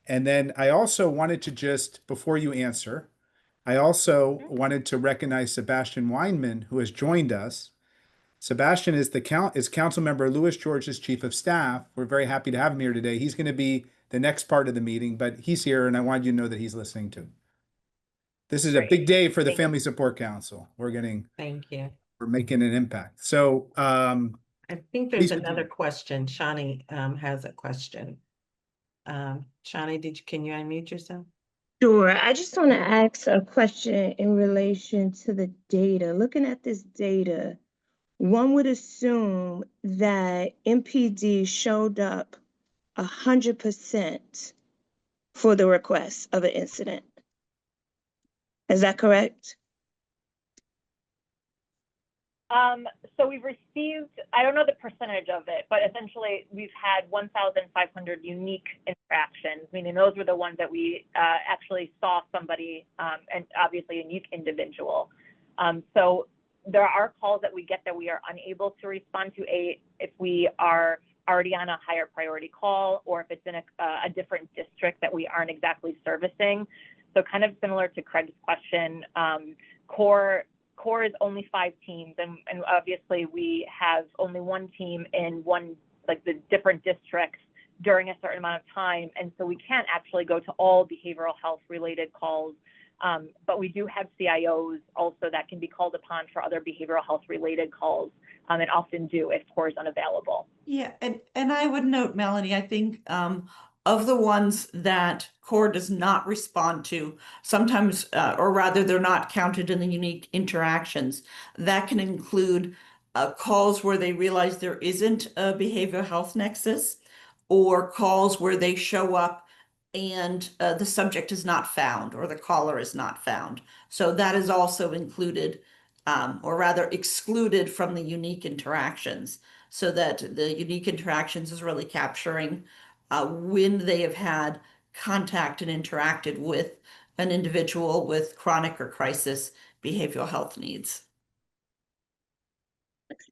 And then I also wanted to just, before you answer, I also wanted to recognize Sebastian Weinman, who has joined us. Sebastian is Council Member Louis George's Chief of Staff. We're very happy to have him here today. He's going to be the next part of the meeting, but he's here, and I wanted you to know that he's listening too. This is a big day for the Family Support Council. Thank you. We're making an impact. So I think there's please another continue. question. Shani has a question. Shani, can you unmute yourself? Sure. I just want to ask a question in relation to the data. Looking at this data, one would assume that MPD showed up 100% for the request of an incident. Is that correct? So we've received, I don't know the percentage of it, but essentially we've had 1,500 unique interactions, meaning those were the ones that we actually saw somebody, and obviously a unique individual. So there are calls that we get that we are unable to respond to, if we are already on a higher priority call, or if it's in a different district that we aren't exactly servicing. So kind of similar to Craig's question, core is only 5 teams, and obviously we have only one team in the different districts during a certain amount of time, and so we can't actually go to all behavioral health related calls, but we do have CIOs also that can be called upon for other behavioral health related calls, and often do if core is unavailable. Yeah, and I would note, Melanie, I think of the ones that core does not respond to, sometimes, or rather they're not counted in the unique interactions. That can include calls where they realize there isn't a behavioral health nexus, or calls where they show up and the subject is not found or the caller is not found. So that is also included, or rather excluded from the unique interactions, so that the unique interactions is really capturing when they have had contact and interacted with an individual with chronic or crisis behavioral health needs.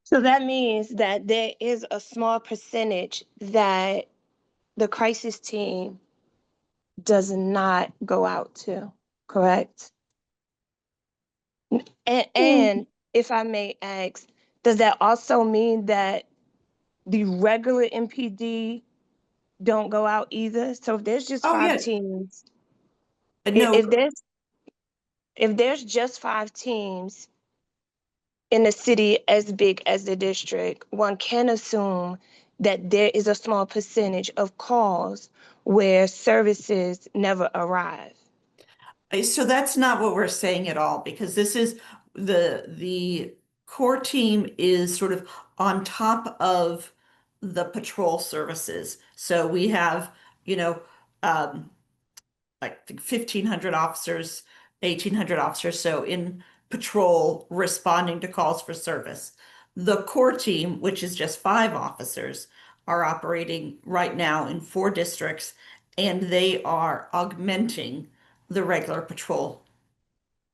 So that means that there is a small percentage that the crisis team does not go out to, correct? And if I may ask, does that also mean that the regular MPD don't go out either? So if there's just Oh, five yeah. teams, No, if there's just 5 teams in a city as big as the district, one can assume that there is a small percentage of calls where services never arrive. so that's not what we're saying at all, because this is the core team is sort of on top of the patrol services. So we have, you know, like 1,500 officers, 1,800 officers. So in patrol responding to calls for service. The core team, which is just 5 officers, are operating right now in 4 districts, and they are augmenting the regular patrol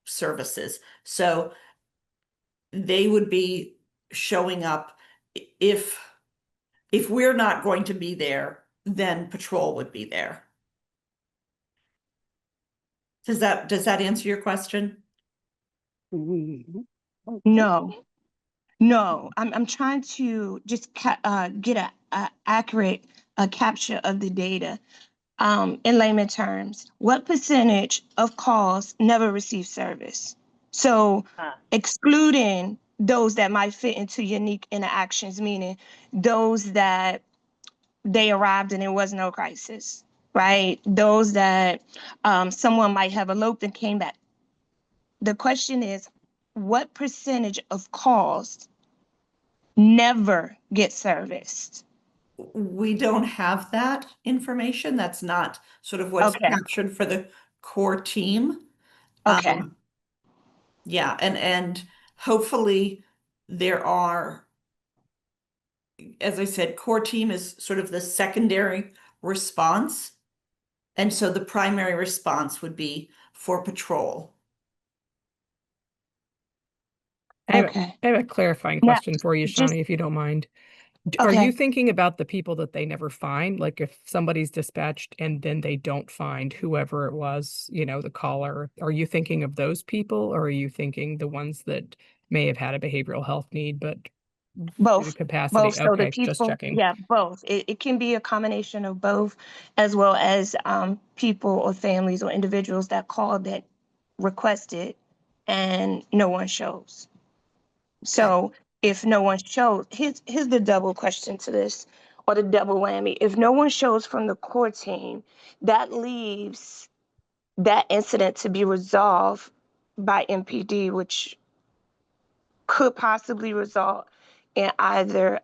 services. So they would be showing up if we're not going to be there, then patrol would be there. Does that answer your question? No, I'm trying to just get a accurate capture of the data. In layman terms, what percentage of calls never receive service? So excluding those that might fit into unique interactions, meaning those that they arrived and there was no crisis, right? Those that someone might have eloped and came back. The question is, what percentage of calls never get serviced? We don't have that information. That's not sort of what's Okay. captured for the core team. Okay. Yeah, and hopefully there are, as I said, core team is sort of the secondary response. And so the primary response would be for patrol. Okay. I have a clarifying Now, question for you, just- Shawnee, if you don't mind. Are Okay. you thinking about the people that they never find? Like if somebody's dispatched and then they don't find whoever it was, the caller, are you thinking of those people, or are you thinking the ones that may have had a behavioral health need, but due to Both. capacity? Both. So the Okay, just people, checking. yeah, both. It can be a combination of both, as well as people or families or individuals that called that requested and no one shows. So if no one shows, here's the double question to this, or the double whammy. If no one shows from the core team, that leaves that incident to be resolved by MPD, which could possibly result in either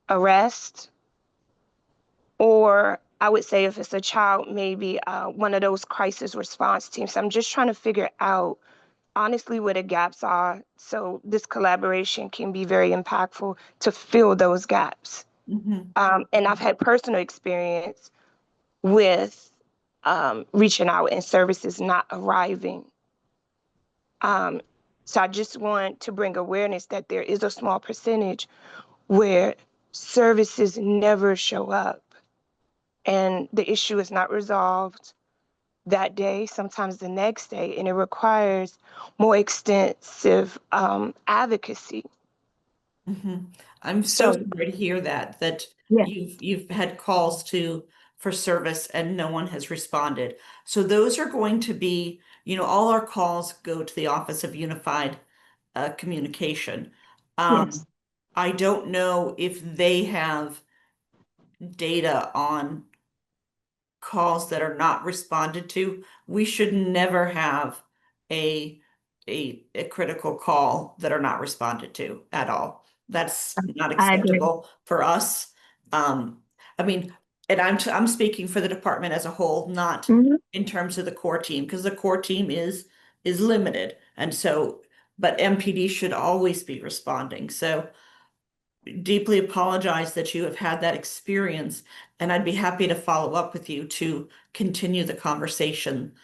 arrest, or I would say if it's a child, maybe one of those crisis response teams. So I'm just trying to figure out honestly where the gaps are, so this collaboration can be very impactful to fill those gaps. And I've had personal experience with reaching out and services not arriving. So I just want to bring awareness that there is a small percentage where services never show up and the issue is not resolved that day, sometimes the next day, and it requires more extensive advocacy. I'm so So, sorry to hear that yeah, you've had calls for service and no one has responded. So those are going to be, all our calls go to the Office of Unified Communication. yes, I don't know if they have data on calls that are not responded to. We should never have a a critical call that are not responded to at all. That's not I agree. acceptable for us. Um, I mean, and I'm speaking for the department as a whole, not Mhm. in terms of the core team, because the core team is limited. And so, but MPD should always be responding. So deeply apologize that you have had that experience, and I'd be happy to follow up with you to continue the conversation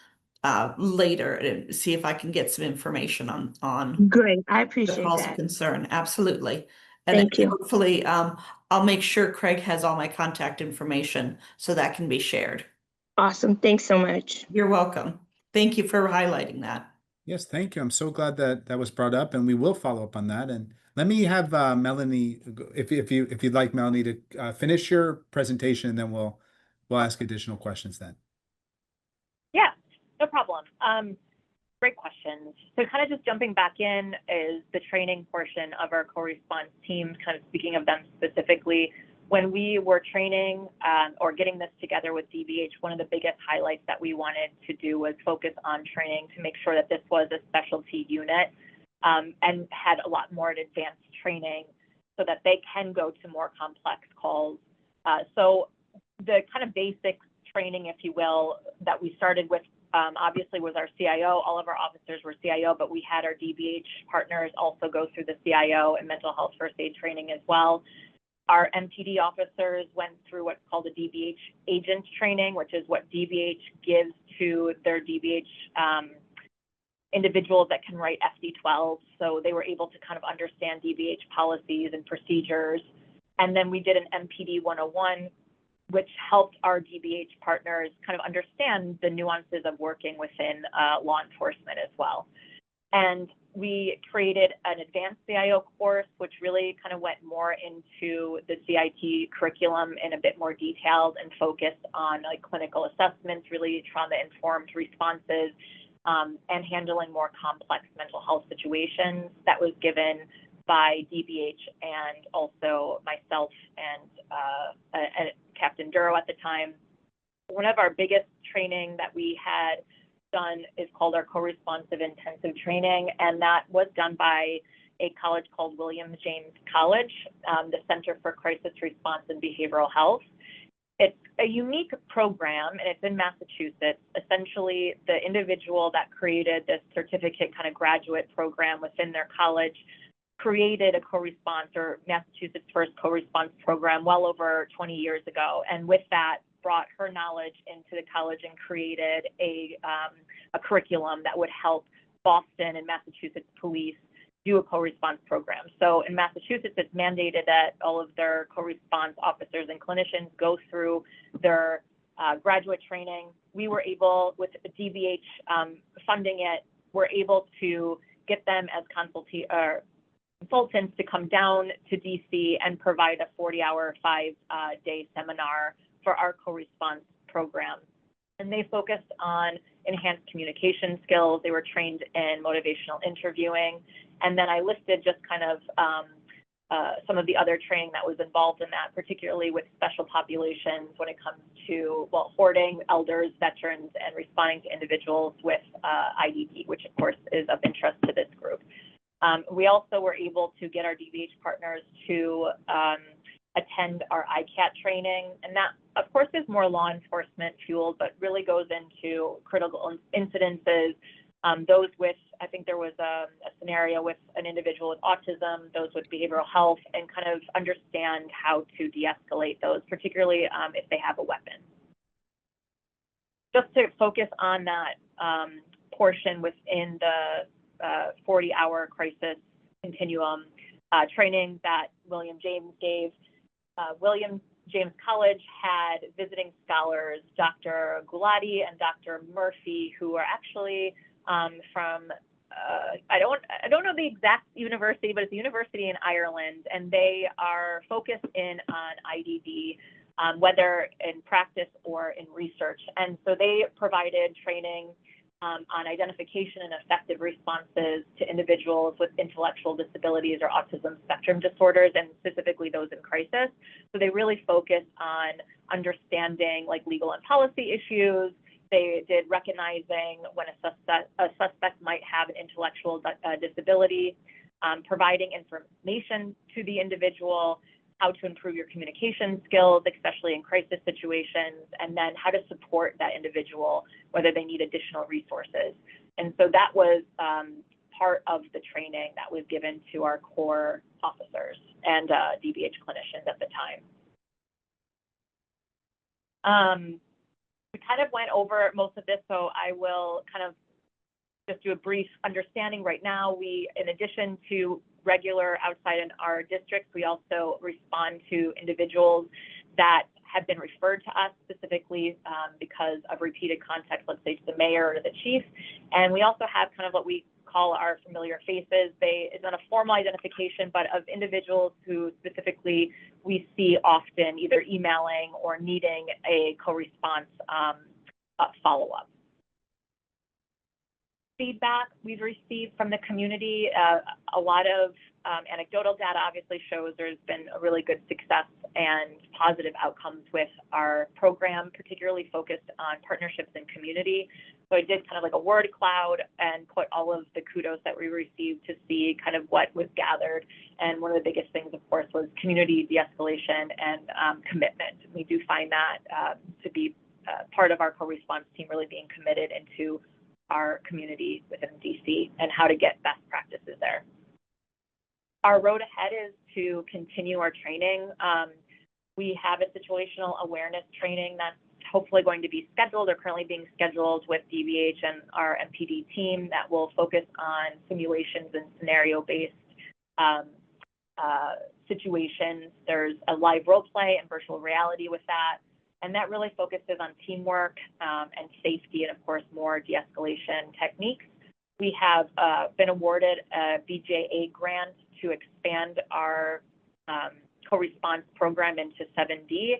later and see if I can get some information on Great. I the appreciate calls of that. concern. Absolutely. And then Thank you. hopefully I'll make sure Craig has all my contact information so that can be shared. Awesome. Thanks so much. You're welcome. Thank you for highlighting that. Yes, thank you. I'm so glad that that was brought up, and we will follow up on that. And let me have Melanie, if you'd like Melanie to finish your presentation, and then we'll ask additional questions then. Yeah, no problem. Great questions. So kind of just jumping back in is the training portion of our co-response teams, kind of speaking of them specifically. When we were training or getting this together with DBH, one of the biggest highlights that we wanted to do was focus on training to make sure that this was a specialty unit and had a lot more advanced training so that they can go to more complex calls. So the kind of basic training, if you will, that we started with obviously was our CIO. All of our officers were CIO, but we had our DBH partners also go through the CIO and mental health first aid training as well. Our MPD officers went through what's called a DBH agent training, which is what DBH gives to their DBH individuals that can write FD12. So they were able to kind of understand DBH policies and procedures. And then we did an MPD 101, which helped our DBH partners kind of understand the nuances of working within law enforcement as well. And we created an advanced CIO course, which really kind of went more into the CIT curriculum in a bit more detailed and focused on like clinical assessments, really trauma-informed responses, and handling more complex mental health situations. That was given by DBH and also myself and Captain Duro at the time. One of our biggest training that we had done is called our co-responsive intensive training, and that was done by a college called William James College, the Center for Crisis Response and Behavioral Health. It's a unique program, and it's in Massachusetts. Essentially, the individual that created this certificate kind of graduate program within their college created a co-response, or Massachusetts' first co-response program, well over 20 years ago. And with that, brought her knowledge into the college and created a curriculum that would help Boston and Massachusetts police do a co-response program. So in Massachusetts, it's mandated that all of their co-response officers and clinicians go through their graduate training. We were able, with DBH funding it, we're able to get them as consultants to come down to DC and provide a 40-hour, 5-day seminar for our co-response program. And they focused on enhanced communication skills. They were trained in motivational interviewing. And then I listed just kind of some of the other training that was involved in that, particularly with special populations when it comes to, well, hoarding, elders, veterans, and responding to individuals with IDD, which of course is of interest to this group. We also were able to get our DBH partners to attend our ICAT training. And that, of course, is more law enforcement fueled, but really goes into critical incidences. Those with, I think there was a scenario with an individual with autism, those with behavioral health, and kind of understand how to de-escalate those, particularly if they have a weapon. Just to focus on that portion within the 40-hour crisis continuum training that William James gave, William James College had visiting scholars, Dr. Gulati and Dr. Murphy, who are actually from, I don't know the exact university, but it's a university in Ireland, and they are focused in on IDD, whether in practice or in research. And so they provided training on identification and effective responses to individuals with intellectual disabilities or autism spectrum disorders, and specifically those in crisis. So they really focused on understanding like legal and policy issues. They did recognizing when a suspect might have an intellectual disability, providing information to the individual, how to improve your communication skills, especially in crisis situations, and then how to support that individual, whether they need additional resources. And so that was part of the training that was given to our core officers and DBH clinicians at the time. We kind of went over most of this, so I will kind of just do a brief understanding. Right now, we, in addition to regular outside in our districts, we also respond to individuals that have been referred to us specifically because of repeated contact, let's say to the mayor or the chief. And we also have kind of what we call our familiar faces. It's not a formal identification, but of individuals who specifically we see often either emailing or needing a co-response follow-up. Feedback we've received from the community, a lot of anecdotal data obviously shows there's been a really good success and positive outcomes with our program, particularly focused on partnerships and community. So I did kind of like a word cloud and put all of the kudos that we received to see kind of what was gathered. And one of the biggest things, of course, was community de-escalation and commitment. We do find that to be part of our co-response team really being committed into our community within DC and how to get best practices there. Our road ahead is to continue our training. We have a situational awareness training that's hopefully going to be scheduled or currently being scheduled with DBH and our MPD team that will focus on simulations and scenario-based situations. There's a live role play and virtual reality with that. And that really focuses on teamwork and safety and, of course, more de-escalation techniques. We have been awarded a BJA grant to expand our co-response program into 7D.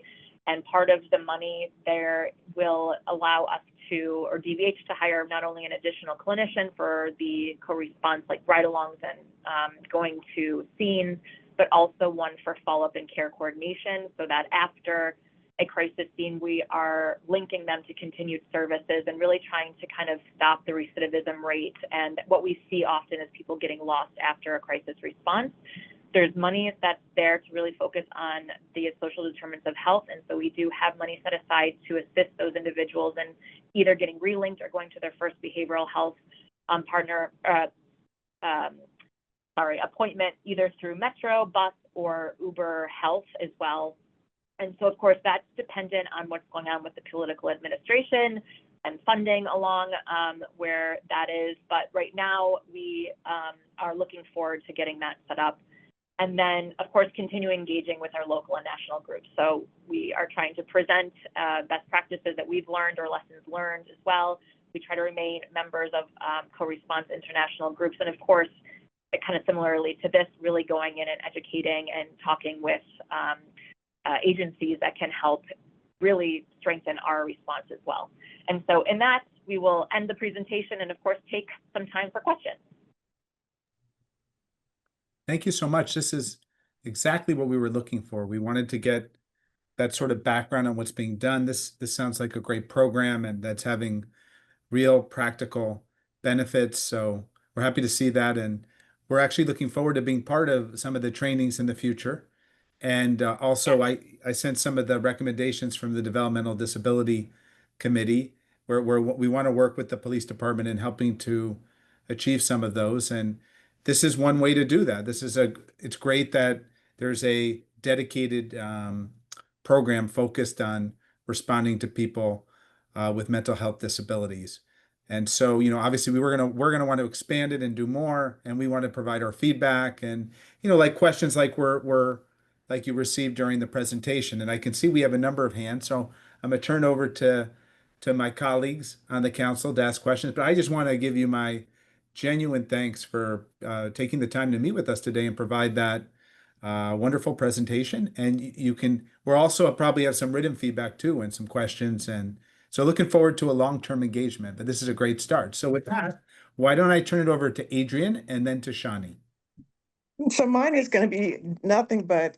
And part of the money there will allow us to, or DBH to hire not only an additional clinician for the co-response, like ride-alongs and going to scenes, but also one for follow-up and care coordination, so that after a crisis scene, we are linking them to continued services and really trying to kind of stop the recidivism rate. And what we see often is people getting lost after a crisis response. There's money that's there to really focus on the social determinants of health. And so we do have money set aside to assist those individuals in either getting relinked or going to their first behavioral health appointment, either through Metro, bus, or Uber Health as well. And so, of course, that's dependent on what's going on with the political administration and funding along where that is. But right now, we are looking forward to getting that set up. And then, of course, continue engaging with our local and national groups. So we are trying to present best practices that we've learned or lessons learned as well. We try to remain members of co-response international groups. And, of course, kind of similarly to this, really going in and educating and talking with agencies that can help really strengthen our response as well. And so in that, we will end the presentation and, of course, take some time for questions. Thank you so much. This is exactly what we were looking for. We wanted to get that sort of background on what's being done. This sounds like a great program and that's having real practical benefits. So we're happy to see that. And we're actually looking forward to being part of some of the trainings in the future. And also, I sent some of the recommendations from the Developmental Disability Committee, where we want to work with the police department in helping to achieve some of those. And this is one way to do that. It's great that there's a dedicated program focused on responding to people with mental health disabilities. And so, obviously we're gonna want to expand it and do more, and we want to provide our feedback and, like questions like we're like you received during the presentation. And I can see we have a number of hands, so I'm gonna turn over to my colleagues on the council to ask questions. But I just want to give you my genuine thanks for taking the time to meet with us today and provide that wonderful presentation. And you can, we're also probably have some written feedback too and some questions. And so looking forward to a long-term engagement, but this is a great start. So with that, why don't I turn it over to Adrian and then to Shani? So mine is going to be nothing but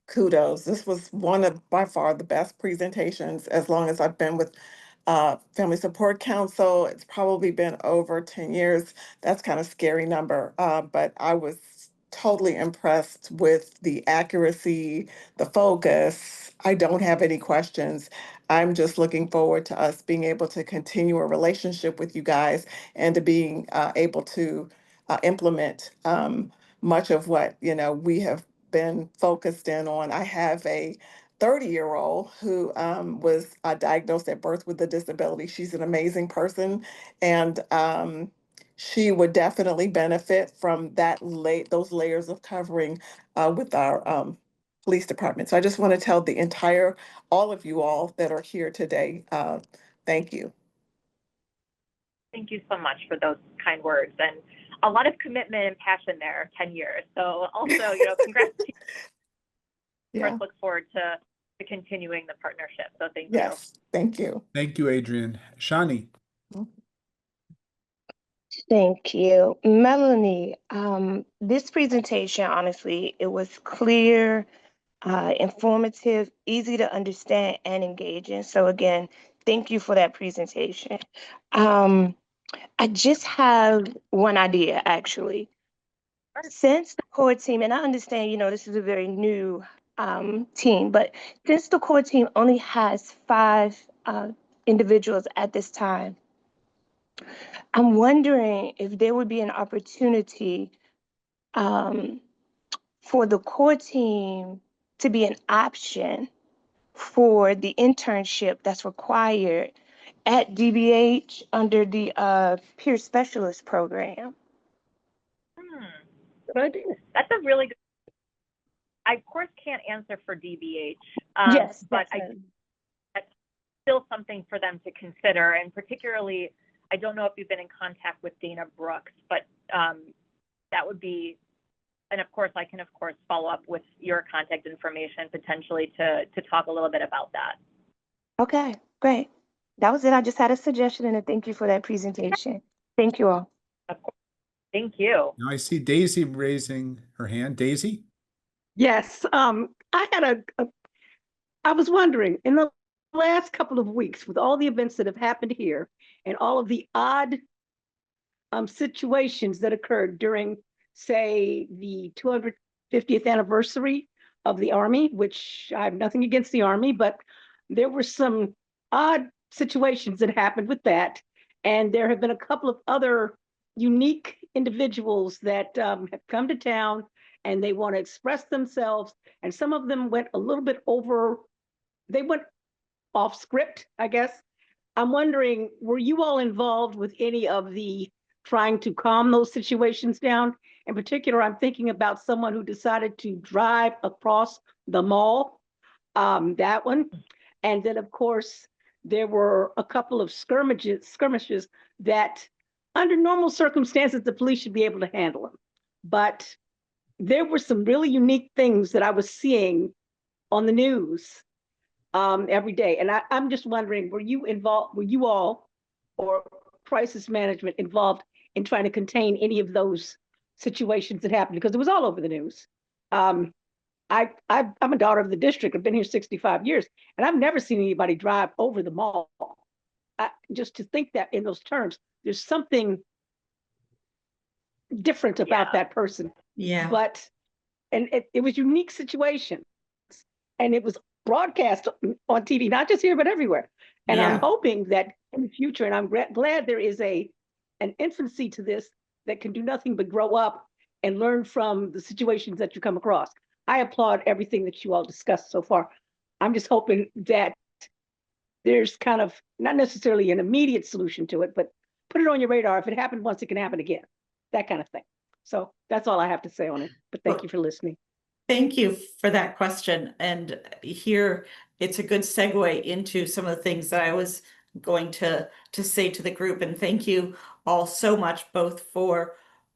kudos. This was one of by far the best presentations as long as I've been with Family Support Council. It's probably been over 10 years. That's kind of scary number, but I was totally impressed with the accuracy, the focus. I don't have any questions. I'm just looking forward to us being able to continue a relationship with you guys and to being able to implement much of what we have been focused in on. I have a 30-year-old who was diagnosed at birth with a disability. She's an amazing person, and she would definitely benefit from those layers of covering with our police department. So I just want to tell all of you all that are here today, thank you. Thank you so much for those kind words, and a lot of commitment and passion there, 10 years. So also, congrats to you. Yeah. Of course, look forward to continuing the partnership. So thank you. Yes, thank you. Thank you, Adrian. Shani. Thank you. Melanie, this presentation, honestly, it was clear, informative, easy to understand, and engaging. So again, thank you for that presentation. I just have one idea, actually. Since the core team, and I understand, this is a very new team, but since the core team only has 5 individuals at this time, I'm wondering if there would be an opportunity for the core team to be an option for the internship that's required at DBH under the peer specialist program. Good idea. That's a really good. I of course can't answer for DBH, Yes, but definitely. that's still something for them to consider. And particularly, I don't know if you've been in contact with Dana Brooks, but that would be. And of course, I can follow up with your contact information potentially to talk a little bit about that. Okay, great. That was it. I just had a suggestion and a thank you for that presentation. Thank you all. Of course. Thank you. Now I see Daisy raising her hand. Daisy? Yes, I was wondering, in the last couple of weeks, with all the events that have happened here and all of the odd situations that occurred during, say, the 250th anniversary of the Army, which I have nothing against the Army, but there were some odd situations that happened with that. And there have been a couple of other unique individuals that have come to town and they want to express themselves. And some of them went a little bit they went off script, I guess. I'm wondering, were you all involved with any of the trying to calm those situations down? In particular, I'm thinking about someone who decided to drive across the mall, that one. And then, of course, there were a couple of skirmishes that under normal circumstances, the police should be able to handle them. But there were some really unique things that I was seeing on the news every day. And I'm just wondering, were you all or crisis management involved in trying to contain any of those situations that happened? Because it was all over the news. I'm a daughter of the district. I've been here 65 years, and I've never seen anybody drive over the mall. Just to think that in those terms, there's something different about that person. Yeah. But, and it was unique situations, and it was broadcast on TV, not just here, but everywhere. And Yeah. I'm hoping that in the future, and I'm glad there is an infancy to this that can do nothing but grow up and learn from the situations that you come across. I applaud everything that you all discussed so far. I'm just hoping that there's kind of not necessarily an immediate solution to it, but put it on your radar. If it happened once, it can happen again, that kind of thing. So that's all I have to say on it. But thank you for listening. Thank you for that question. And here it's a good segue into some of the things that I was going to say to the group. And thank you all so much, both for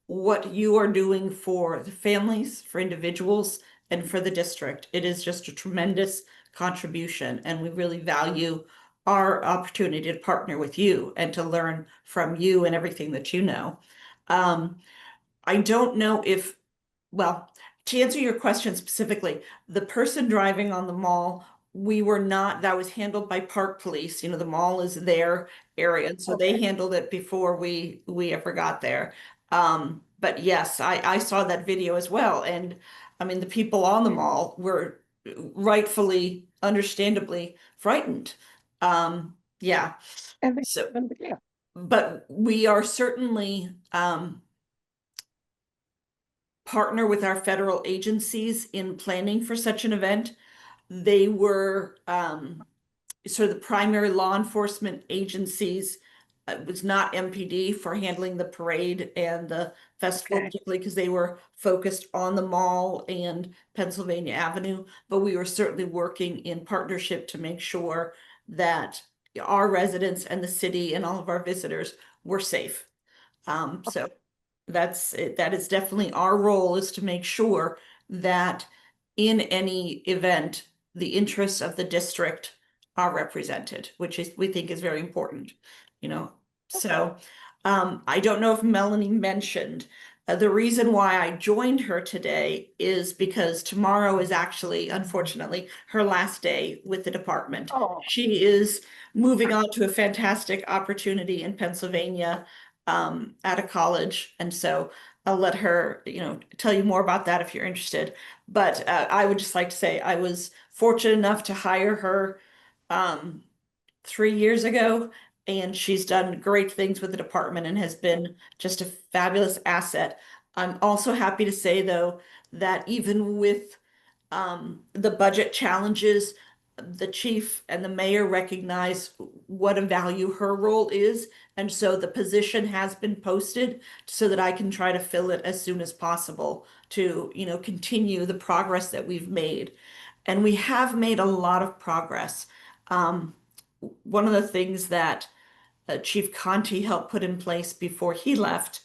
what you are doing for the families, for individuals, and for the district. It is just a tremendous contribution, and we really value our opportunity to partner with you and to learn from you and everything that you know. I don't know if, well, to answer your question specifically, the person driving on the mall, we were not, that was handled by Park Police. You know, the mall is their area, and so they Okay. handled it before we ever got there. But yes, I saw that video as well, and I mean, the people on the mall were rightfully, understandably frightened. Yeah, And so, yeah. but we are certainly partner with our federal agencies in planning for such an event. They were sort of the primary law enforcement agencies. It was not MPD for handling the parade and the festival, Okay. particularly because they were focused on the mall and Pennsylvania Avenue. But we were certainly working in partnership to make sure that our residents and the city and all of our visitors were safe. So that's it. That is definitely our role, is to make sure that in any event, the interests of the district are represented, which is, we think is very important, you know. So I don't know if Melanie mentioned the reason why I joined her today is because tomorrow is actually, unfortunately, her last day with the department. Oh, She is moving on to a fantastic opportunity in Pennsylvania at a college. And so I'll let her, you know, tell you more about that if you're interested. But I would just like to say I was fortunate enough to hire her 3 years ago, and she's done great things with the department and has been just a fabulous asset. I'm also happy to say, though, that even with the budget challenges, the chief and the mayor recognize what a value her role is. And so the position has been posted so that I can try to fill it as soon as possible to, you know, continue the progress that we've made. And we have made a lot of progress. One of the things that Chief Conti helped put in place before he left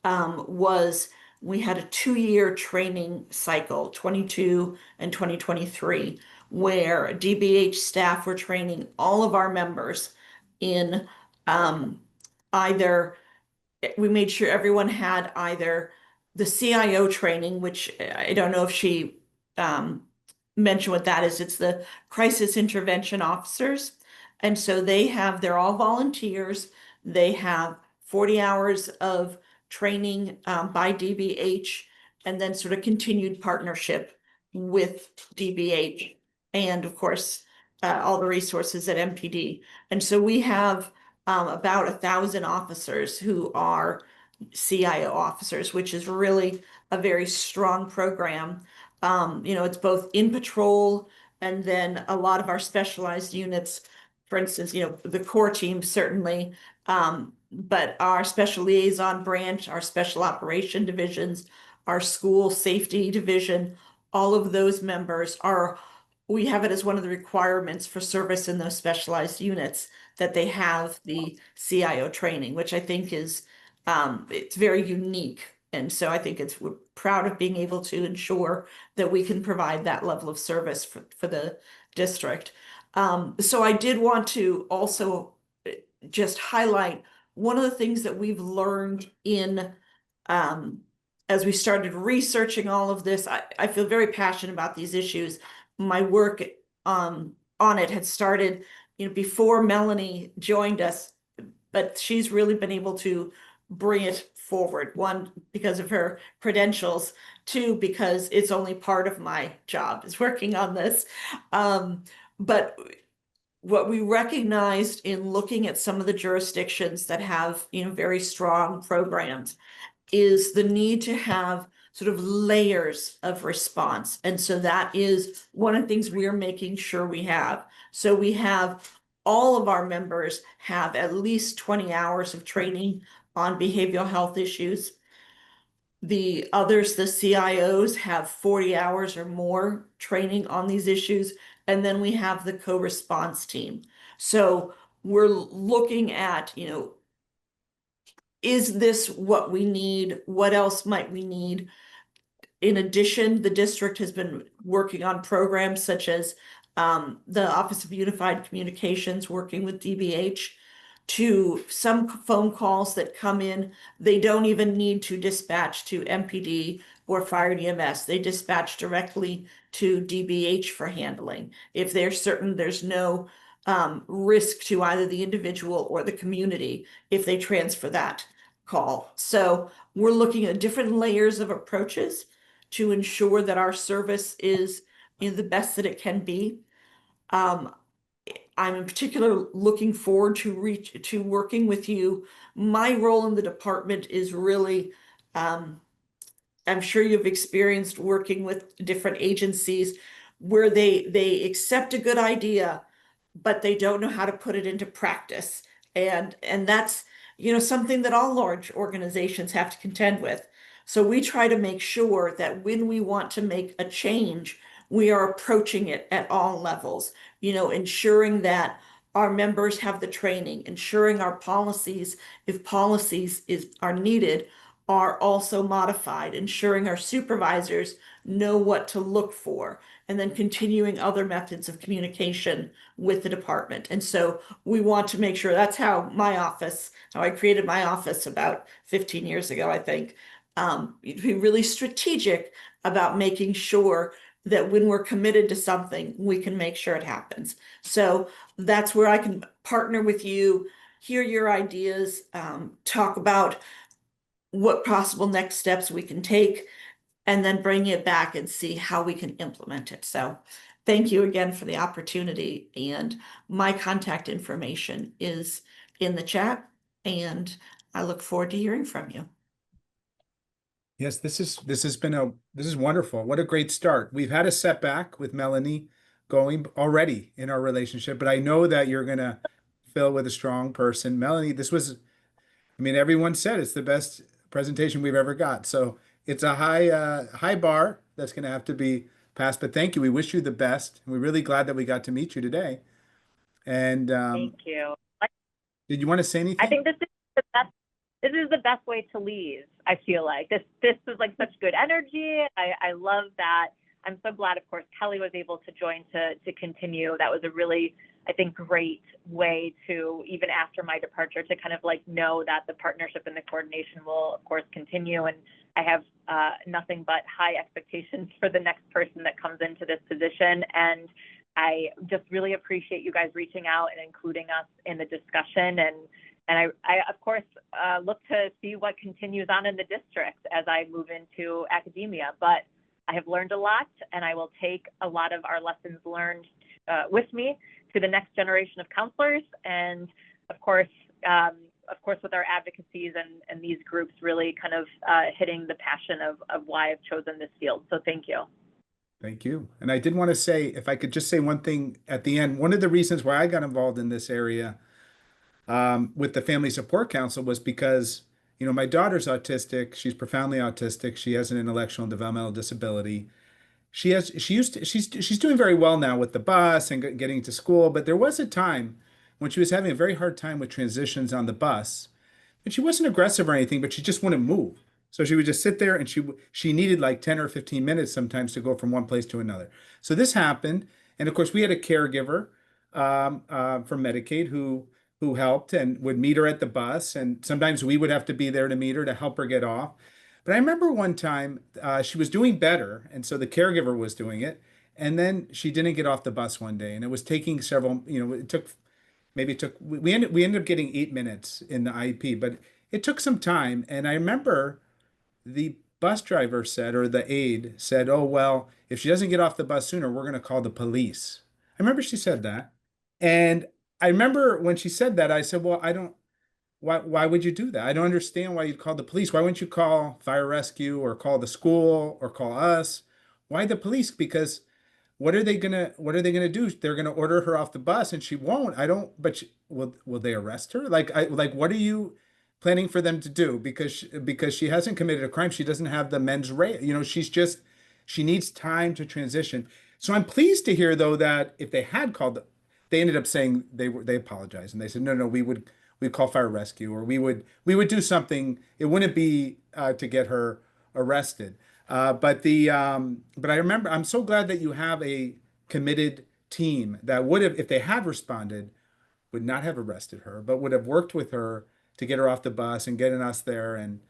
was we had a 2-year training cycle, 22 and 2023, where DBH staff were training all of our members in either, we made sure everyone had either the CIO training, which I don't know if she mentioned what that is. It's the Crisis Intervention Officers. And so they're all volunteers. They have 40 hours of training by DBH, and then sort of continued partnership with DBH. And of course, all the resources at MPD. And so we have about 1,000 officers who are CIO officers, which is really a very strong program. You know, it's both in patrol and then a lot of our specialized units, for instance, you know, the core team certainly, but our special liaison branch, our special operation divisions, our school safety division, all of those members are, we have it as one of the requirements for service in those specialized units that they have the CIO training, which I think is it's very unique. And so I think we're proud of being able to ensure that we can provide that level of service for the district. So I did want to also just highlight one of the things that we've learned in as we started researching all of this. I feel very passionate about these issues. My work on it had started, you know, before Melanie joined us, but she's really been able to bring it forward. One, because of her credentials. Two, because it's only part of my job is working on this. But what we recognized in looking at some of the jurisdictions that have, you know, very strong programs is the need to have sort of layers of response. And so that is one of the things we're making sure we have. So we have all of our members have at least 20 hours of training on behavioral health issues. The others, the CIOs, have 40 hours or more training on these issues. And then we have the co-response team. So we're looking at, is this what we need? What else might we need? In addition, the district has been working on programs such as the Office of Unified Communications, working with DBH to some phone calls that come in. They don't even need to dispatch to MPD or Fire and EMS. They dispatch directly to DBH for handling. If they're certain there's no risk to either the individual or the community, if they transfer that call. So we're looking at different layers of approaches to ensure that our service is the best that it can be. I'm in particular looking forward to working with you. My role in the department is really, I'm sure you've experienced working with different agencies where they accept a good idea, but they don't know how to put it into practice. And that's, something that all large organizations have to contend with. So we try to make sure that when we want to make a change, we are approaching it at all levels, ensuring that our members have the training, ensuring our policies, if policies are needed, are also modified, ensuring our supervisors know what to look for, and then continuing other methods of communication with the department. And so we want to make sure that's how I created my office about 15 years ago, I think. Be really strategic about making sure that when we're committed to something, we can make sure it happens. So that's where I can partner with you, hear your ideas, talk about what possible next steps we can take, and then bring it back and see how we can implement it. So thank you again for the opportunity, and my contact information is in the chat, and I look forward to hearing from you. Yes, this is wonderful. What a great start. We've had a setback with Melanie going already in our relationship, but I know that you're gonna fill with a strong person. Melanie, everyone said it's the best presentation we've ever got. So it's a high bar that's gonna have to be passed. But thank you. We wish you the best. And we're really glad that we got to meet you today. And Thank you. did you want to say anything? I think this is the best. This is the best way to leave. I feel like this was like such good energy. I love that. I'm so glad, of course, Kelly was able to join to continue. That was a really, I think, great way to, even after my departure, to kind of like know that the partnership and the coordination will, of course, continue. And I have nothing but high expectations for the next person that comes into this position. And I just really appreciate you guys reaching out and including us in the discussion. And I of course, look to see what continues on in the district as I move into academia. But I have learned a lot, and I will take a lot of our lessons learned with me to the next generation of counselors. And of course, with our advocacies and these groups really kind of hitting the passion of why I've chosen this field. So thank you. Thank you. And I did want to say, if I could just say one thing at the end, one of the reasons why I got involved in this area with the Family Support Council was because, my daughter's autistic. She's profoundly autistic. She has an intellectual and developmental disability. She's doing very well now with the bus and getting to school, but there was a time when she was having a very hard time with transitions on the bus. And she wasn't aggressive or anything, but she just wouldn't move. So she would just sit there, and she needed like 10 or 15 minutes sometimes to go from one place to another. So this happened. And of course, we had a caregiver from Medicaid who helped and would meet her at the bus. And sometimes we would have to be there to meet her to help her get off. But I remember one time she was doing better. And so the caregiver was doing it. And then she didn't get off the bus one day. And it was taking several, we ended up getting 8 minutes in the IEP, but it took some time. And I remember the bus driver said, or the aide said, "Oh, well, if she doesn't get off the bus sooner, we're going to call the police." I remember she said that. And I remember when she said that, I said, "Well, why would you do that? I don't understand why you'd call the police. Why wouldn't you call fire rescue or call the school or call us? Why the police? Because what are they gonna do? They're gonna order her off the bus and she won't. I don't, but will they arrest her? What are you, planning for them to do because she hasn't committed a crime. She doesn't have the mens rea. She needs time to transition. So I'm pleased to hear though that if they had called, they ended up saying they apologized and they said no, we'd call fire rescue, or we would do something. It wouldn't be to get her arrested. But I remember, I'm so glad that you have a committed team that would have, if they had responded, would not have arrested her, but would have worked with her to get her off the bus and getting us there. And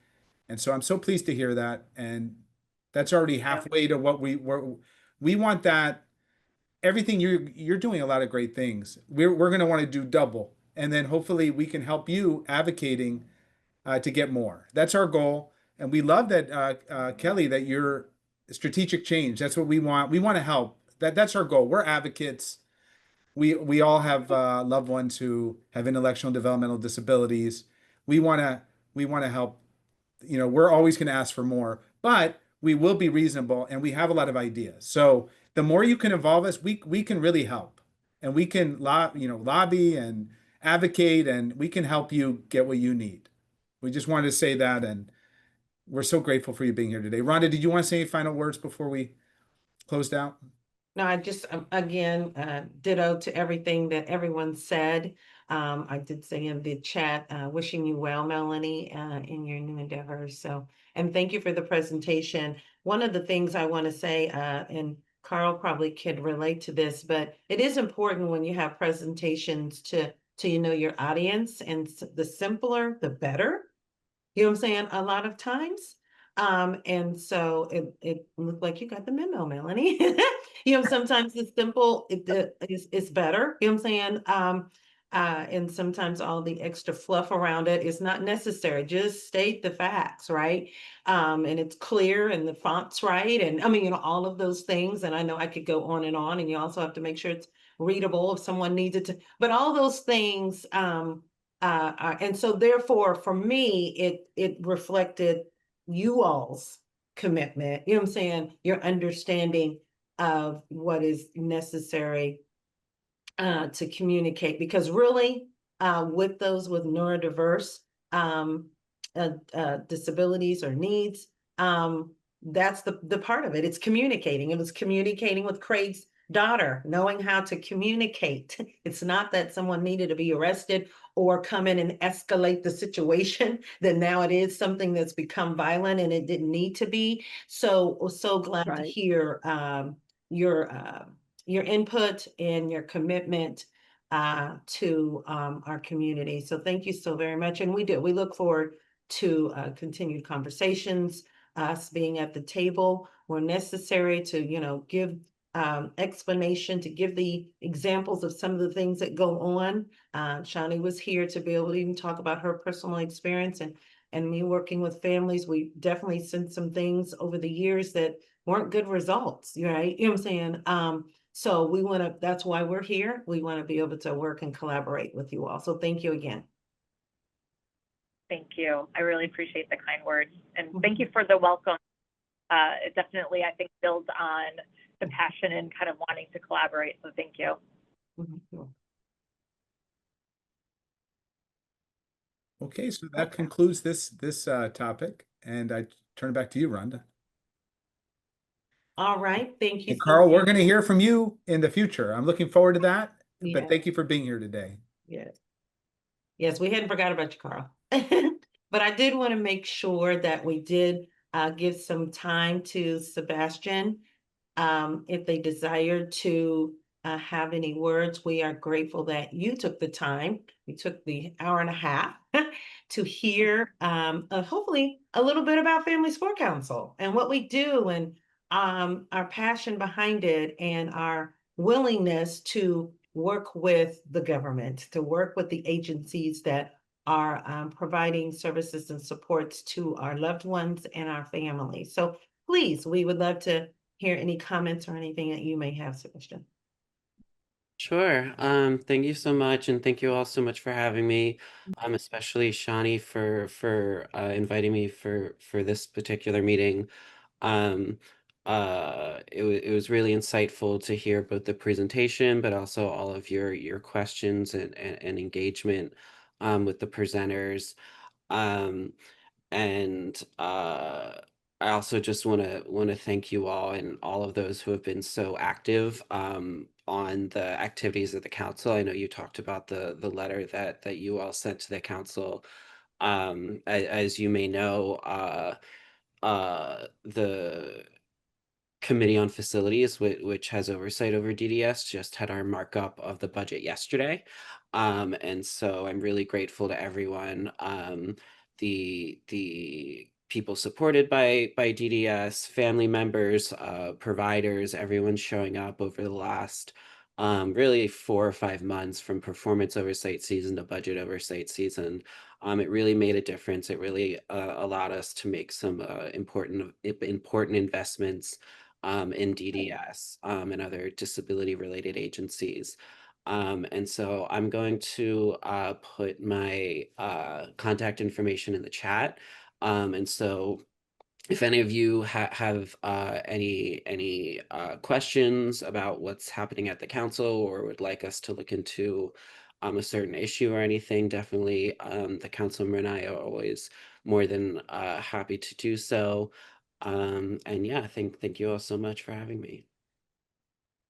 so I'm so pleased to hear that. And that's already halfway to what we want. That everything you're doing a lot of great things. We're going to want to do double, and then hopefully we can help you advocating to get more. That's our goal. And we love that, Kelly, that you're strategic change. That's what we want. We want to help. That's our goal. We're advocates. We all have loved ones who have intellectual and developmental disabilities. We want to help. We're always going to ask for more, but we will be reasonable, and we have a lot of ideas. So the more you can involve us, we can really help, and we can lobby and advocate, and we can help you get what you need. We just wanted to say that, and we're so grateful for you being here today. Rhonda, did you want to say any final words before we closed out? No, I just, again, ditto to everything that everyone said. I did say in the chat, wishing you well, Melanie, in your new endeavors. So, and thank you for the presentation. One of the things I want to say, and Carl probably could relate to this, but it is important when you have presentations to your audience, and the simpler, the better. You know what I'm saying? A lot of times. And so it looked like you got the memo, Melanie. Sometimes it's simple, it's better, you know what I'm saying? And sometimes all the extra fluff around it is not necessary. Just state the facts, right? And it's clear and the font's right. And I mean, all of those things. And I know I could go on, and you also have to make sure it's readable if someone needs it to, but all those things, and so therefore, for me, it reflected you all's commitment, you know what I'm saying? Your understanding of what is necessary to communicate, because really, with those with neurodiverse disabilities or needs, that's the part of it. It's communicating. It was communicating with Craig's daughter, knowing how to communicate. It's not that someone needed to be arrested or come in and escalate the situation, that now it is something that's become violent and it didn't need to be. So glad to Right. hear your input and your commitment to our community. So thank you so very much. And we look forward to continued conversations, us being at the table where necessary to, give explanation, to give the examples of some of the things that go on. Shani was here to be able to even talk about her personal experience, and me working with families. We definitely seen some things over the years that weren't good results, right? You know what I'm saying? So that's why we're here. We want to be able to work and collaborate with you all. So thank you again. Thank you. I really appreciate the kind words, and thank you for the welcome. It definitely, I think, builds on the passion and kind of wanting to collaborate. So thank you. Okay, so that concludes this topic, and I turn it back to you, Rhonda. All right, thank you. And Carl, we're going to hear from you in the future. I'm looking forward to that. Yeah. But thank you for being here today. Yes, we hadn't forgot about you, Carl. But I did want to make sure that we did give some time to Sebastian. If they desired to have any words, we are grateful that you took the time. We took the hour and a half to hear hopefully a little bit about Family Sport Council and what we do, and our passion behind it, and our willingness to work with the government, to work with the agencies that are providing services and supports to our loved ones and our families. So please, we would love to hear any comments or anything that you may have, Sebastian. Sure. Thank you so much, and thank you all so much for having me. Especially Shani for inviting me for this particular meeting. It was really insightful to hear both the presentation, but also all of your questions and engagement with the presenters. And I also just want to thank you all and all of those who have been so active on the activities of the council. I know you talked about the letter that you all sent to the council. As you may know, the Committee on Facilities, which has oversight over DDS, just had our markup of the budget yesterday. And so I'm really grateful to everyone. The people supported by DDS, family members, providers, everyone showing up over the last really 4 or 5 months, from performance oversight season to budget oversight season. It really made a difference. It really allowed us to make some important investments in DDS and other disability related agencies. And so I'm going to put my contact information in the chat. And so if any of you have any questions about what's happening at the council, or would like us to look into a certain issue or anything, definitely the councilman and I are always more than happy to do so. And yeah, thank you all so much for having me.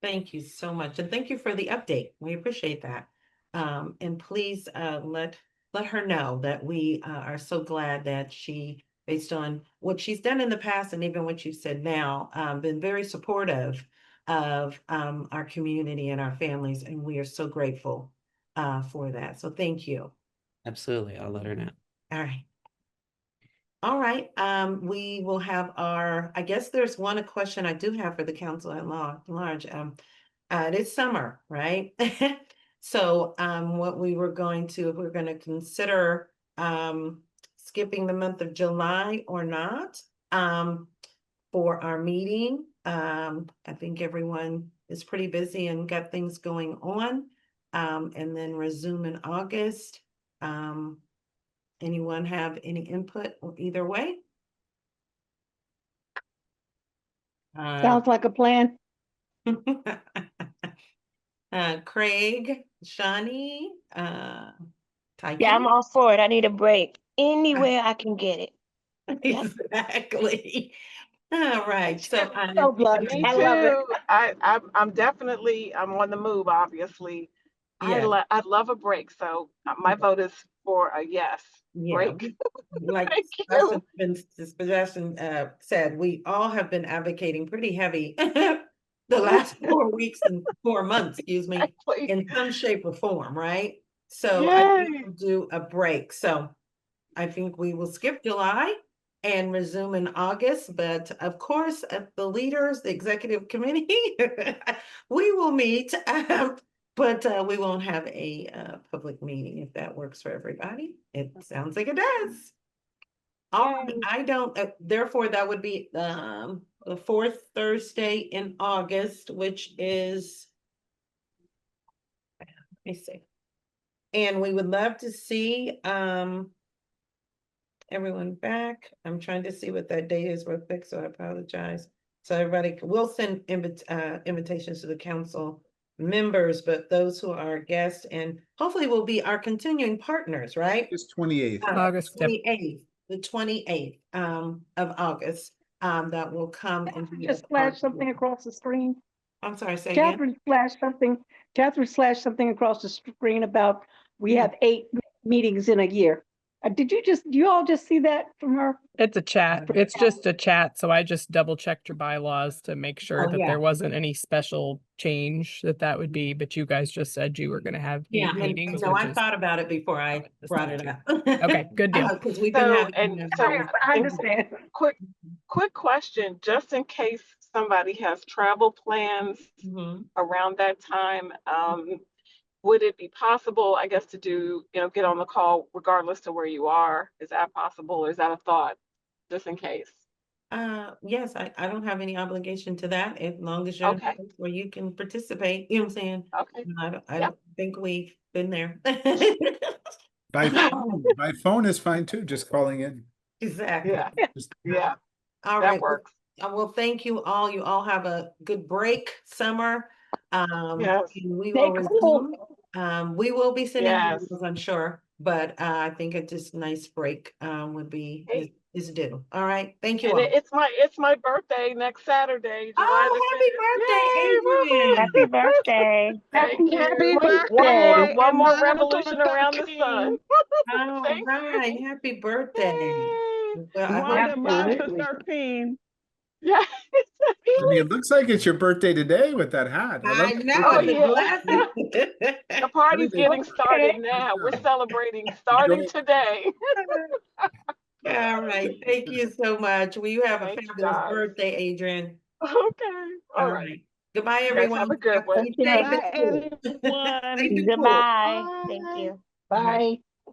Thank you so much. And thank you for the update. We appreciate that. And please let her know that we are so glad that she, based on what she's done in the past and even what you said now, been very supportive of our community and our families. And we are so grateful for that. So thank you. Absolutely. I'll let her know. All right. All right, we will have our, I guess there's one question I do have for the council at large. It is summer, right? So what we were going to, if we're going to consider skipping the month of July or not for our meeting. I think everyone is pretty busy and got things going on. And then resume in August. Anyone have any input either way? Sounds like a plan. Craig, Shawnee, Tyke. Yeah, I'm all for it. I need a break. Anywhere I can get it. Yep. Exactly. All right. So So bloody. Me I love it. too. I'm definitely I'm on the move. Obviously, yeah, I love a break. So my vote is for a yes. yeah. Break. Like Thank that's you. what been Sebastian said. We all have been advocating pretty heavy the last 4 weeks and 4 months, excuse me, Exactly. in some shape or form, right? So I think Yay. we'll do a break. So I think we will skip July and resume in August. But of course, the leaders, the executive committee, we will meet, but we won't have a public meeting if that works for everybody. It sounds like it does. All right, Yay. I don't, therefore, that would be the 4th Thursday in August, which is, let me see. And we would love to see everyone back. I'm trying to see what that date is real quick, so I apologize. So everybody, we'll send invitations to the council members, but those who are guests and hopefully will be our continuing partners, right? It's 28th. August, yep. 28th, the 28th of August, that will come and Catherine be just a part flashed something of- across the screen. I'm sorry, say again. Catherine flashed something across the screen about we have 8 meetings in a year. Do you all just see that from her? It's a chat. It's just a chat. So I just double checked your bylaws to make sure Oh, that yeah. there wasn't any special change that would be, but you guys just said you were going to have 8 Yeah, and meetings, no, which I is thought about it before I Okay, that's brought fine it too. up. Okay, good deal. Because we've been So, having. and so, I understand. quick question, just in case somebody has travel plans Mhm. around that time, would it be possible, I guess, to do, get on the call regardless to where you are? Is that possible, or is that a thought, just in case? Yes, I don't have any obligation to that, as long as you're in a Okay. place where you can participate, you know what I'm saying? Okay. I don't think we've been there. By phone is fine too, just calling in. Exactly. Yeah. Just- Yeah. All That right. works. Well, thank you all. You all have a good break, summer. Yes. And we Stay will cool. resume. We will be sending Yes. emails, I'm sure, but I think a just nice break would be is due. All right, thank you And all. it's my birthday next Saturday, July the 5th. Happy birthday, Yay, Adrian! woohoo! Thank Happy you. birthday, One and more Mazel Tov, revolution around the sun. King. All Thank right, you. happy birthday. Yay. Well, I hope Wanda Mom to absolutely. 13. Yeah. I mean, it looks like it's your birthday today with that hat. I I love know, Oh and the yeah. glasses. The party's Everything. getting started Okay. now. We're Yeah. celebrating starting Enjoy. today. All right, thank you so much. Well, you have a Thank you fabulous guys. birthday, Adrian. Okay. All All right. right. Goodbye, You guys have everyone. a good one. Be safe at Bye, school. everyone. Stay cool. Goodbye. Thank you. All right. Bye.